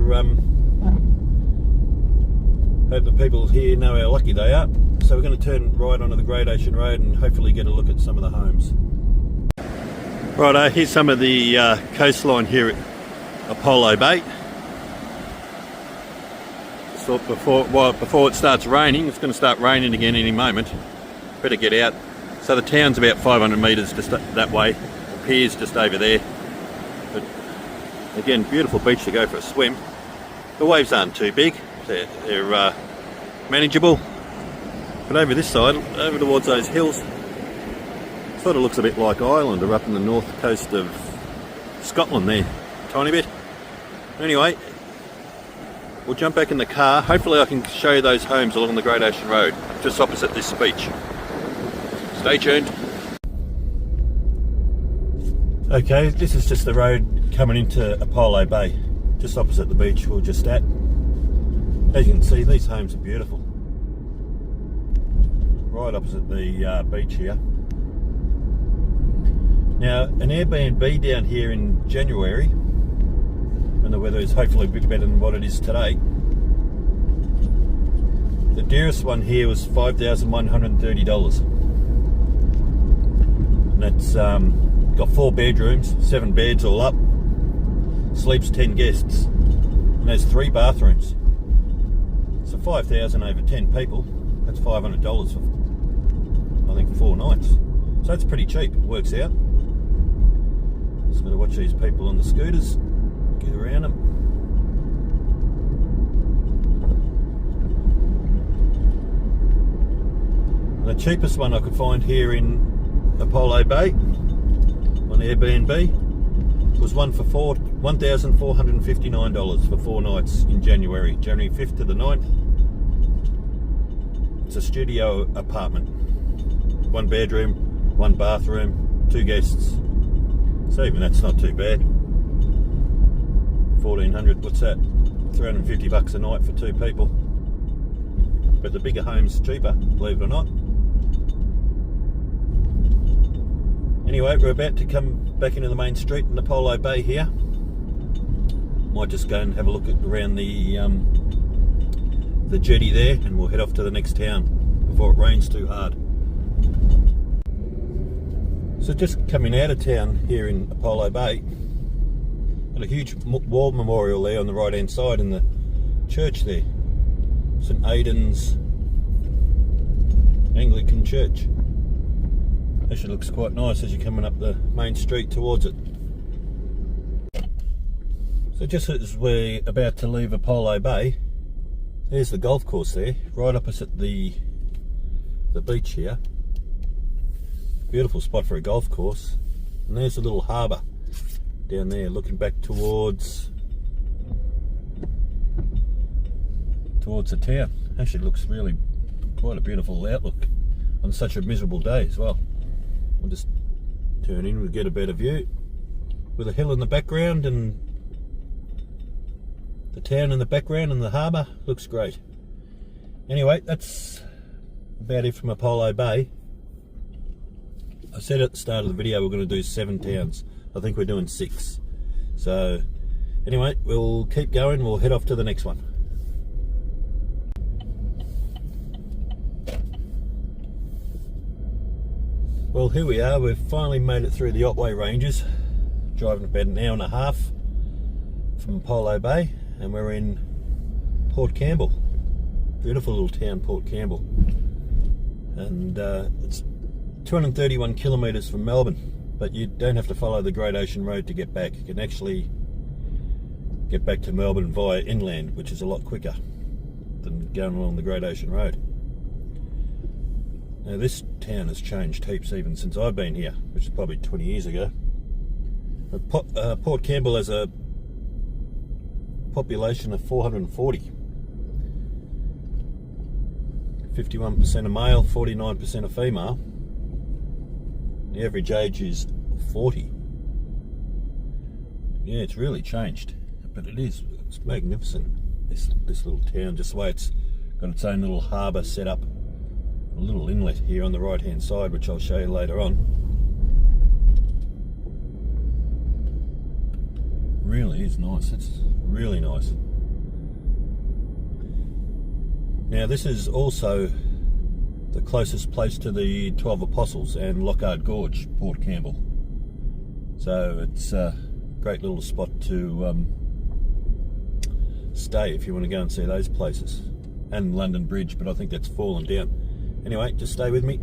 hope the people here know how lucky they are. So we're going to turn right onto the Great Ocean Road and hopefully get a look at some of the homes. Righto, here's some of the coastline here at Apollo Bay. So before it starts raining, it's going to start raining again any moment. Better get out. So the town's about 500 metres just that way. The pier's just over there. But again, beautiful beach to go for a swim. The waves aren't too big. They're manageable. But over this side, over towards those hills, sort of looks a bit like Ireland, or up in the north coast of Scotland there, a tiny bit. Anyway, we'll jump back in the car. Hopefully I can show you those homes along the Great Ocean Road, just opposite this beach. Stay tuned. Okay, this is just the road coming into Apollo Bay, just opposite the beach we're just at. As you can see, these homes are beautiful. Right opposite the beach here. Now, an Airbnb down here in January, when the weather is hopefully a bit better than what it is today, the dearest one here was $5,130. And that's got 4 bedrooms, 7 beds all up, sleeps 10 guests, and has 3 bathrooms. So 5,000 over 10 people, that's $500 for, I think, 4 nights. So that's pretty cheap, it works out. Just got to watch these people on the scooters, get around them. The cheapest one I could find here in Apollo Bay on Airbnb was one for $1,459 for 4 nights in January 5th to the 9th. It's a studio apartment, 1 bedroom, 1 bathroom, 2 guests. So even that's not too bad. 1,400, what's that? $350 a night for 2 people. But the bigger home's cheaper, believe it or not. Anyway, we're about to come back into the main street in Apollo Bay here. Might just go and have a look around the jetty there, and we'll head off to the next town before it rains too hard. So just coming out of town here in Apollo Bay, got a huge wall memorial there on the right hand side in the church there. St Aidan's Anglican Church. Actually looks quite nice as you're coming up the main street towards it. So just as we're about to leave Apollo Bay, there's the golf course there, right opposite the beach here. Beautiful spot for a golf course. And there's a little harbour down there looking back towards the town. Actually looks really quite a beautiful outlook on such a miserable day as well. We'll just turn in, we'll get a better view with a hill in the background and the town in the background and the harbour. Looks great. Anyway, that's about it from Apollo Bay. I said at the start of the video we're going to do 7 towns. I think we're doing 6. So anyway, we'll keep going, we'll head off to the next one. Well, here we are, we've finally made it through the Otway Ranges, driving about an hour and a half from Apollo Bay, and we're in Port Campbell. Beautiful little town, Port Campbell. And it's 231 kilometres from Melbourne, but you don't have to follow the Great Ocean Road to get back. You can actually get back to Melbourne via inland, which is a lot quicker than going along the Great Ocean Road. Now this town has changed heaps even since I've been here, which is probably 20 years ago. Port Campbell has a population of 440. 51% are male, 49% are female. The average age is 40. Yeah, it's really changed, but it's magnificent, this little town, just the way it's got its own little harbour set up. A little inlet here on the right hand side, which I'll show you later on. Really is nice, it's really nice. Now this is also the closest place to the 12 Apostles and Lockhart Gorge, Port Campbell. So it's a great little spot to stay if you want to go and see those places. And London Bridge, but I think that's fallen down. Anyway, just stay with me.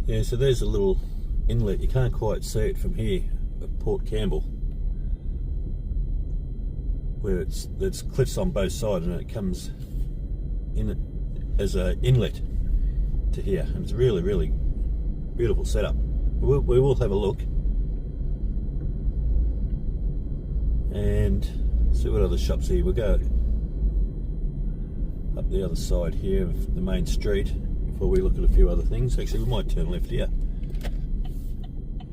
Yeah, so there's a little inlet. You can't quite see it from here at Port Campbell, where there's cliffs on both sides and it comes in it as an inlet to here. And it's a really, really beautiful setup. We will have a look and see what other shops here. We'll go up the other side here of the main street before we look at a few other things. Actually, we might turn left here.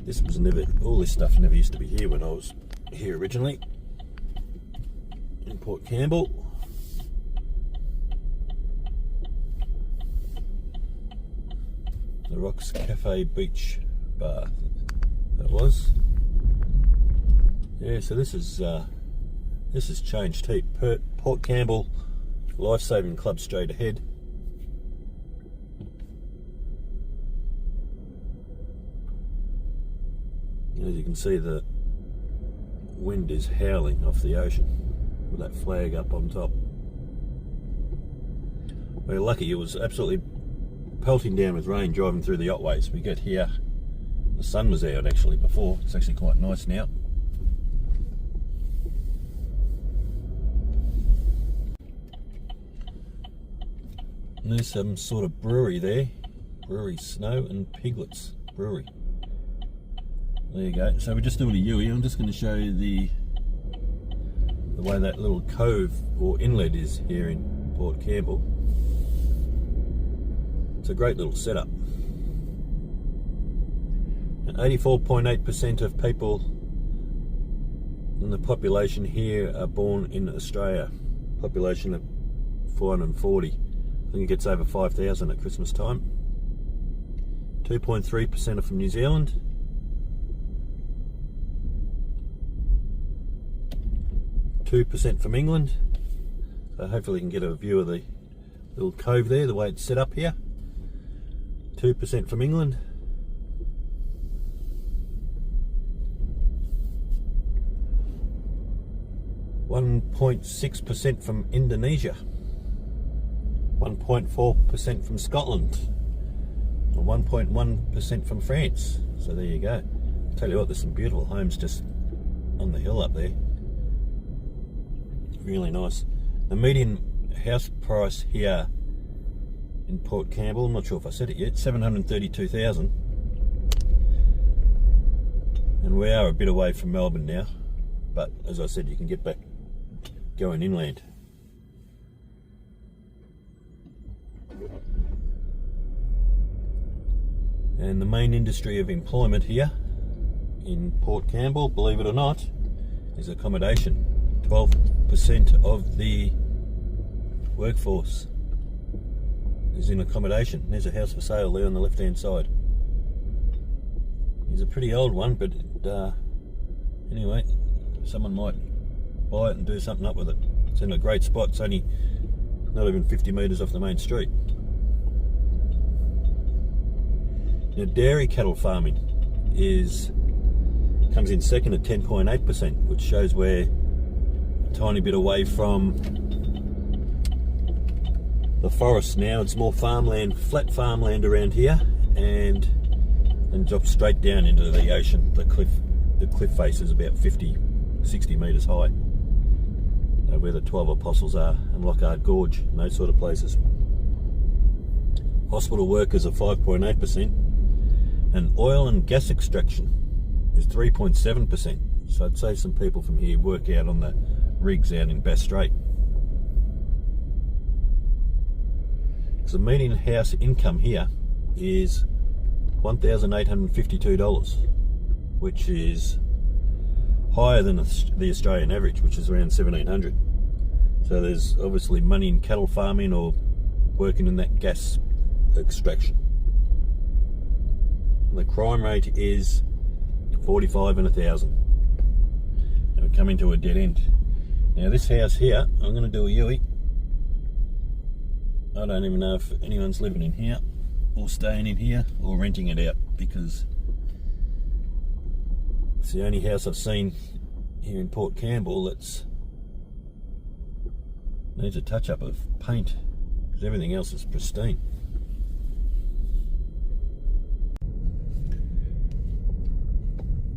This was never, all this stuff never used to be here when I was here originally in Port Campbell. The Rocks Cafe Beach Bar, that was. Yeah, so this is changed heap. Port Campbell Lifesaving Club straight ahead. As you can see, the wind is howling off the ocean. with that flag up on top. We're lucky, it was absolutely pelting down with rain driving through the Otways. We get here, the sun was out actually before. It's actually quite nice now. And there's some sort of brewery there. Brewery, Snow and Piglets Brewery. There you go. So we're just doing a U-ey. I'm just going to show you the way that little cove or inlet is here in Port Campbell. It's a great little setup. And 84.8% of people in the population here are born in Australia. Population of 440. I think it gets over 5,000 at Christmas time. 2.3% are from New Zealand. 2% from England. So hopefully you can get a view of the little cove there, the way it's set up here. 2% from England. 1.6% from Indonesia. 1.4% from Scotland. And 1.1% from France. So there you go. I'll tell you what, there's some beautiful homes just on the hill up there. Really nice. The median house price here in Port Campbell, I'm not sure if I said it yet, 732,000. And we are a bit away from Melbourne now, but as I said, you can get back going inland. And the main industry of employment here in Port Campbell, believe it or not, is accommodation. 12% of the workforce is in accommodation. There's a house for sale there on the left hand side. It's a pretty old one, but anyway, someone might buy it and do something up with it. It's in a great spot. It's only not even 50 metres off the main street. Now, dairy cattle farming comes in second at 10.8%, which shows we're a tiny bit away from the forest now. It's more farmland, flat farmland around here, and drops straight down into the ocean. The cliff face is about 50-60 metres high, where the 12 Apostles are, and Lockhart Gorge and those sort of places. Hospital workers are 5.8%, and oil and gas extraction is 3.7%. So I'd say some people from here work out on the rigs out in Bass Strait. So the median house income here is $1,852, which is higher than the Australian average, which is around $1,700. So there's obviously money in cattle farming or working in that gas extraction. And the crime rate is 45 in 1,000. And we're coming to a dead end. Now this house here, I'm going to do a U-ey. I don't even know if anyone's living in here or staying in here or renting it out, because it's the only house I've seen here in Port Campbell that's needs a touch up of paint, because everything else is pristine.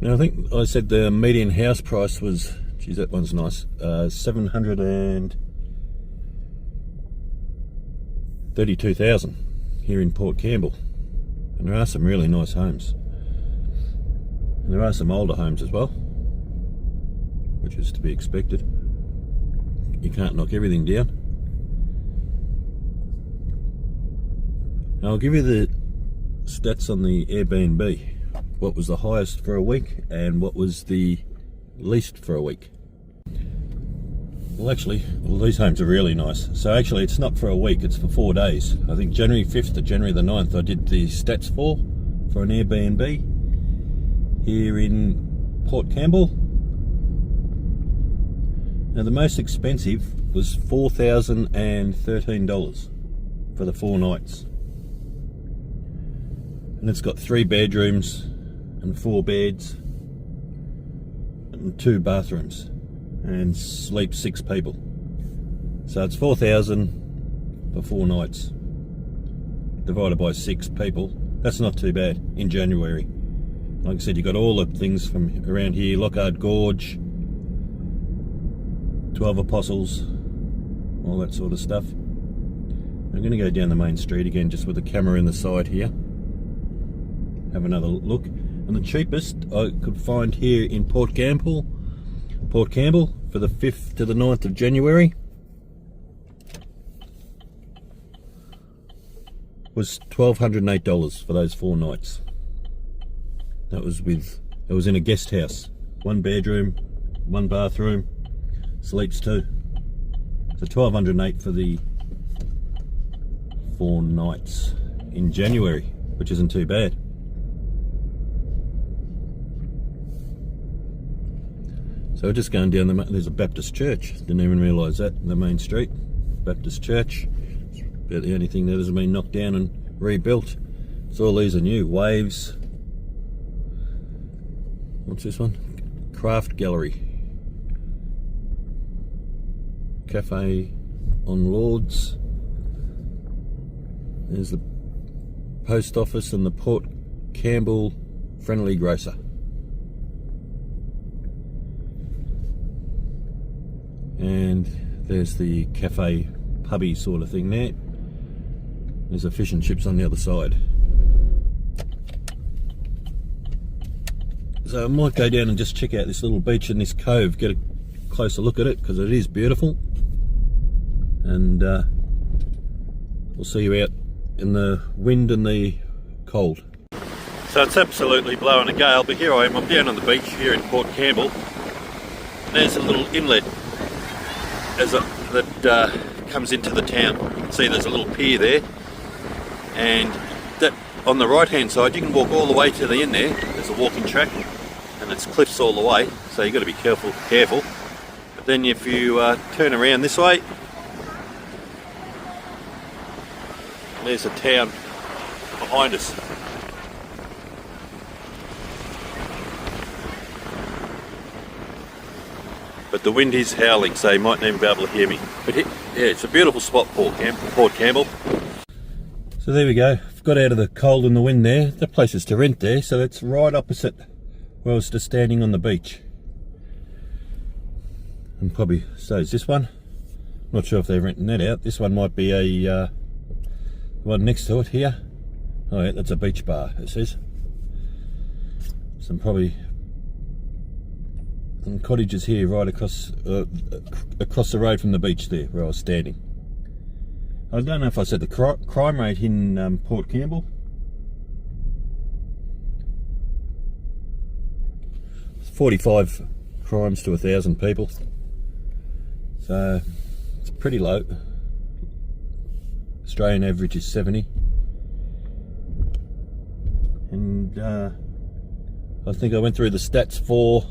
Now I think I said the median house price was, geez, that one's nice, 732,000 here in Port Campbell. And there are some really nice homes. And there are some older homes as well, which is to be expected. You can't knock everything down. Now I'll give you the stats on the Airbnb. What was the highest for a week and what was the least for a week. Well actually, these homes are really nice. So actually it's not for a week, it's for 4 days. I think January 5th to January the 9th I did the stats for an Airbnb here in Port Campbell. Now the most expensive was $4,013 for the 4 nights. And it's got 3 bedrooms and 4 beds and 2 bathrooms. and sleep 6 people. So it's 4,000 for 4 nights. Divided by 6 people. That's not too bad in January. Like I said, you got all the things from around here, Lockhart Gorge, 12 Apostles, all that sort of stuff. I'm going to go down the main street again, just with the camera in the side here. Have another look. And the cheapest I could find here in Port Campbell for the 5th to the 9th of January was $1,208 for those 4 nights. That was it was in a guest house, 1 bedroom, 1 bathroom, sleeps 2. So $1,208 for the 4 nights in January, which isn't too bad. So we're just going down there's a Baptist church. Didn't even realise that, the main street. Baptist church. It's about the only thing that hasn't been knocked down and rebuilt. So all these are new. Waves. What's this one? Craft Gallery. Cafe on Lords. There's the post office and the Port Campbell Friendly Grocer. And there's the cafe pubby sort of thing there. There's a fish and chips on the other side. So I might go down and just check out this little beach in this cove, get a closer look at it, because it is beautiful. And we'll see you out in the wind and the cold. So it's absolutely blowing a gale, but here I am. I'm down on the beach here in Port Campbell. There's a little inlet that comes into the town. See, there's a little pier there, and that on the right hand side you can walk all the way to the end there. There's a walking track and it's cliffs all the way, so you've got to be careful. But then if you turn around this way, there's a town behind us. But the wind is howling, so you might not even be able to hear me. But yeah, it's a beautiful spot, Port Campbell. So there we go. I've got out of the cold and the wind there. The place is to rent there, so that's right opposite where I was just standing on the beach. And probably so is this one. Not sure if they're renting that out. This one might be a one next to it here. Oh yeah, that's a beach bar, it says. Some probably cottages here right across the road from the beach there where I was standing. I don't know if I said the crime rate in Port Campbell. 45 crimes to 1,000 people. So it's pretty low. Australian average is 70. And I think I went through the stats for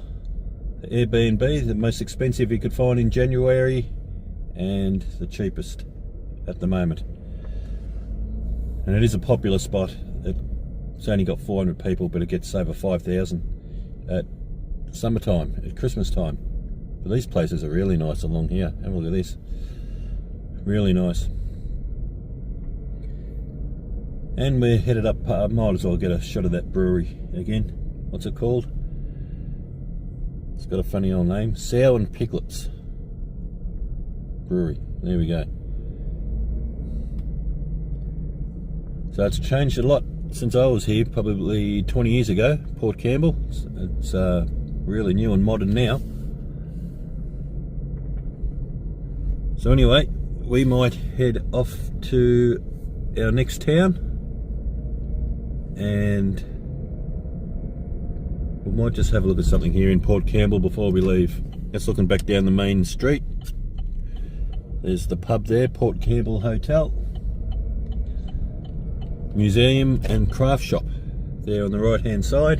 Airbnb, the most expensive you could find in January and the cheapest at the moment. And it is a popular spot. It's only got 400 people, but it gets over 5,000 at summertime, at Christmas time. But these places are really nice along here. Have a look at this. Really nice. And we're headed up, might as well get a shot of that brewery again. What's it called? It's got a funny old name. Sow and Piglets Brewery. There we go. So it's changed a lot since I was here, probably 20 years ago, Port Campbell. It's really new and modern now. So anyway, we might head off to our next town, and we might just have a look at something here in Port Campbell before we leave. Just looking back down the main street. There's the pub there, Port Campbell Hotel. Museum and craft shop there on the right hand side.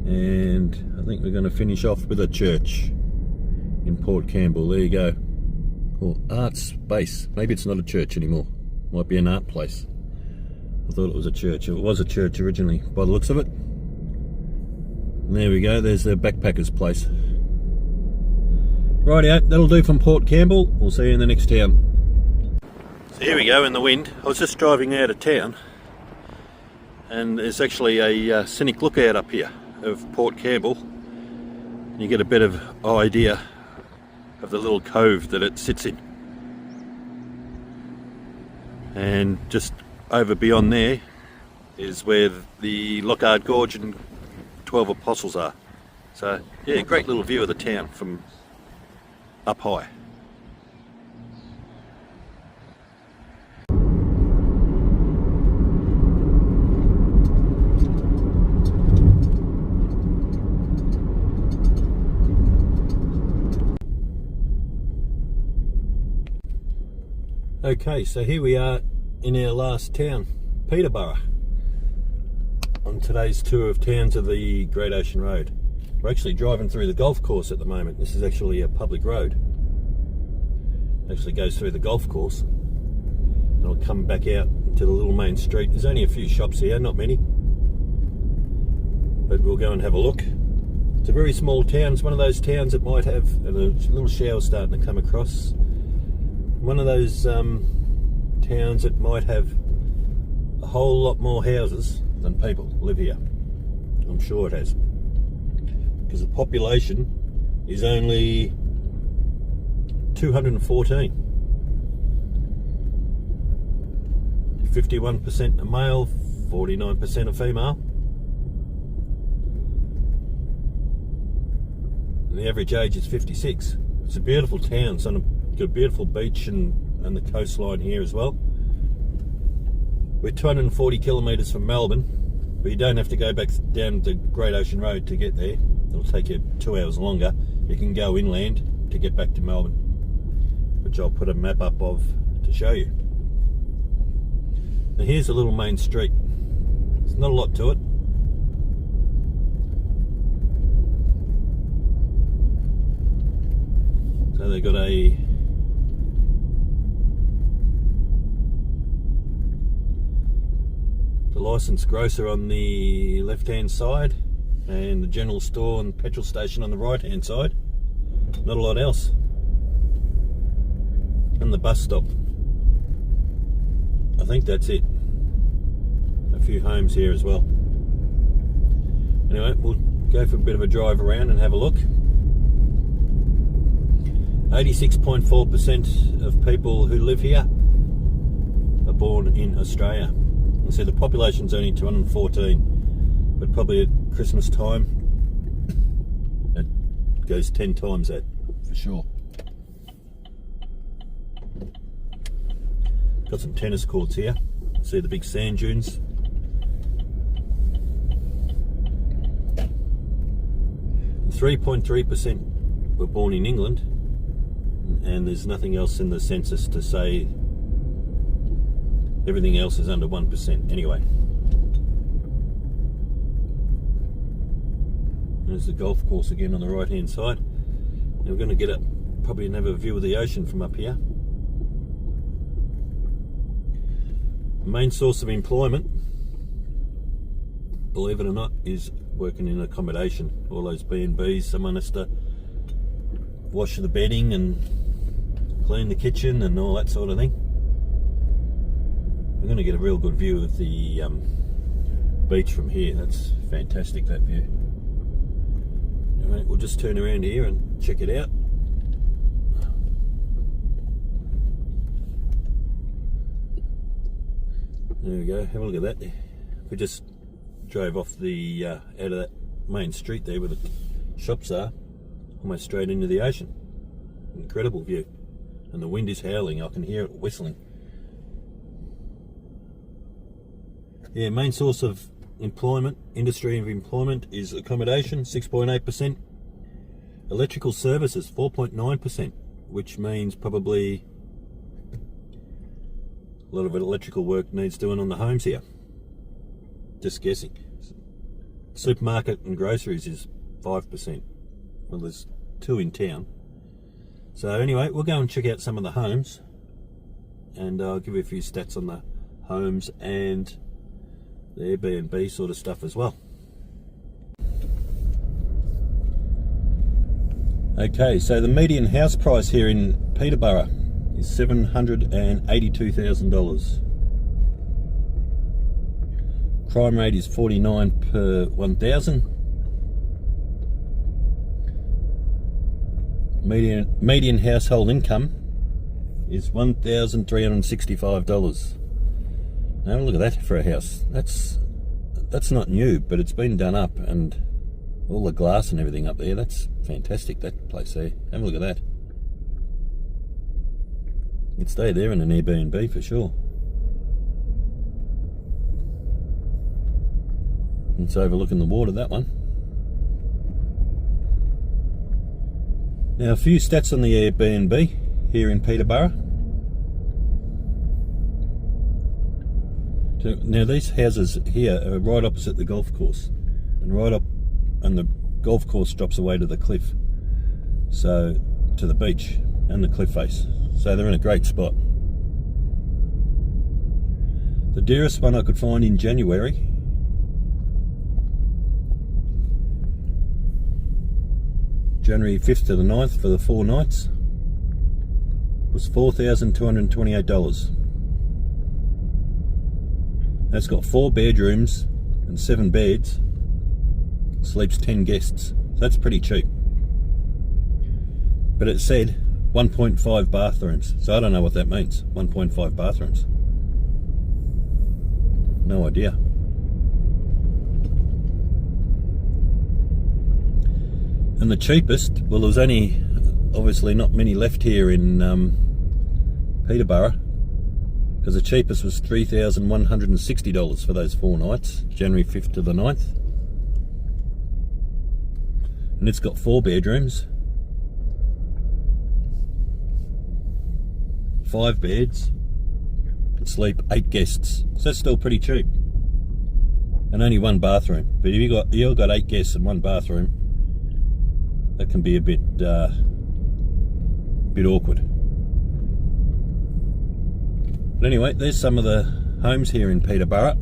And I think we're going to finish off with a church in Port Campbell. There you go. Or art space. Maybe it's not a church anymore. Might be an art place. I thought it was a church. It was a church originally by the looks of it. And there we go, there's the backpackers place. Rightio, that'll do from Port Campbell. We'll see you in the next town. So here we go in the wind. I was just driving out of town and there's actually a scenic lookout up here of Port Campbell. You get a bit of idea of the little cove that it sits in. And just over beyond there is where the Lockhart Gorge and 12 Apostles are. So yeah, great little view of the town from up high. Okay, so here we are in our last town, Peterborough, on today's tour of towns of the Great Ocean Road. We're actually driving through the golf course at the moment. This is actually a public road. It actually goes through the golf course. And it'll come back out to the little main street. There's only a few shops here, not many. But we'll go and have a look. It's a very small town. It's one of those towns that might have, and a little shower starting to come across. One of those towns that might have a whole lot more houses than people live here. I'm sure it has. Because the population is only 214. 51% are male, 49% are female. And the average age is 56. It's a beautiful town. It's on got a beautiful beach and the coastline here as well. We're 240 kilometres from Melbourne, but you don't have to go back down the Great Ocean Road to get there. It'll take you 2 hours longer. You can go inland to get back to Melbourne, which I'll put a map up of to show you. Now here's the little main street. There's not a lot to it. So they've got the licensed grocer on the left hand side and the general store and petrol station on the right hand side. Not a lot else. And the bus stop. I think that's it. A few homes here as well. Anyway, we'll go for a bit of a drive around and have a look. 86.4% of people who live here are born in Australia. You see the population's only 214, but probably at Christmas time it goes 10 times that for sure. Got some tennis courts here. See the big sand dunes. And 3.3% were born in England, and there's nothing else in the census to say. Everything else is under 1% anyway. There's the golf course again on the right hand side. Now we're going to get up, probably another view of the ocean from up here. The main source of employment, believe it or not, is working in accommodation. All those B&Bs, someone has to wash the bedding and clean the kitchen and all that sort of thing. We're going to get a real good view of the beach from here. That's fantastic, that view. Anyway, we'll just turn around here and check it out. There we go, have a look at that there. We just drove off the out of that main street there where the shops are, almost straight into the ocean. Incredible view. And the wind is howling, I can hear it whistling. Yeah, main source of employment, industry of employment is accommodation, 6.8%. Electrical services, 4.9%, which means probably a lot of electrical work needs doing on the homes here. Just guessing. Supermarket and groceries is 5%. Well, there's 2 in town. So anyway, we'll go and check out some of the homes, and I'll give you a few stats on the homes and the Airbnb sort of stuff as well. Okay, so the median house price here in Peterborough is $782,000. Crime rate is 49 per 1,000. Median household income is $1,365. Now look at that for a house. That's not new, but it's been done up, and all the glass and everything up there. That's fantastic, that place there. Have a look at that. You'd stay there in an Airbnb for sure. It's overlooking the water, that one. Now, a few stats on the Airbnb here in Peterborough. So, now, these houses here are right opposite the golf course, and the golf course drops away to the cliff, so to the beach and the cliff face. So they're in a great spot. The dearest one I could find in January January 5th to the 9th for the 4 nights was $4,228. That's got 4 bedrooms and 7 beds. Sleeps 10 guests. So that's pretty cheap. But it said 1.5 bathrooms. So I don't know what that means. 1.5 bathrooms. No idea. And the cheapest, well, there's only obviously not many left here in Peterborough, because the cheapest was $3,160 for those 4 nights, January 5th to the 9th. And it's got 4 bedrooms, 5 beds, and sleep 8 guests. So that's still pretty cheap. And only 1 bathroom. But if you've got 8 guests and 1 bathroom, that can be a bit awkward. But anyway, there's some of the homes here in Peterborough.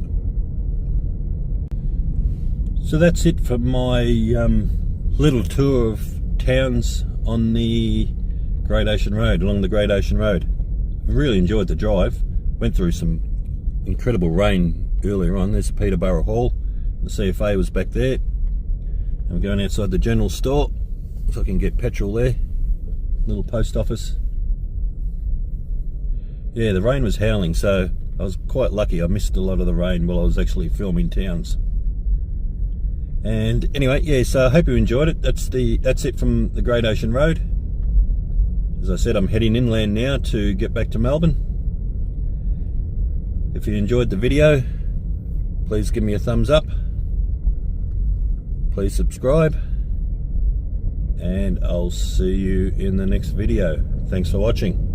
So that's it for my little tour of towns on the Great Ocean Road, along the Great Ocean Road. I really enjoyed the drive. Went through some incredible rain earlier on. There's the Peterborough Hall. The CFA was back there. I'm going outside the general store so I can get petrol there. Little post office. Yeah, the rain was howling, so I was quite lucky. I missed a lot of the rain while I was actually filming towns. And anyway, yeah, so I hope you enjoyed it. That's it from the Great Ocean Road. As I said, I'm heading inland now to get back to Melbourne. If you enjoyed the video, please give me a thumbs up. Please subscribe. And I'll see you in the next video. Thanks for watching.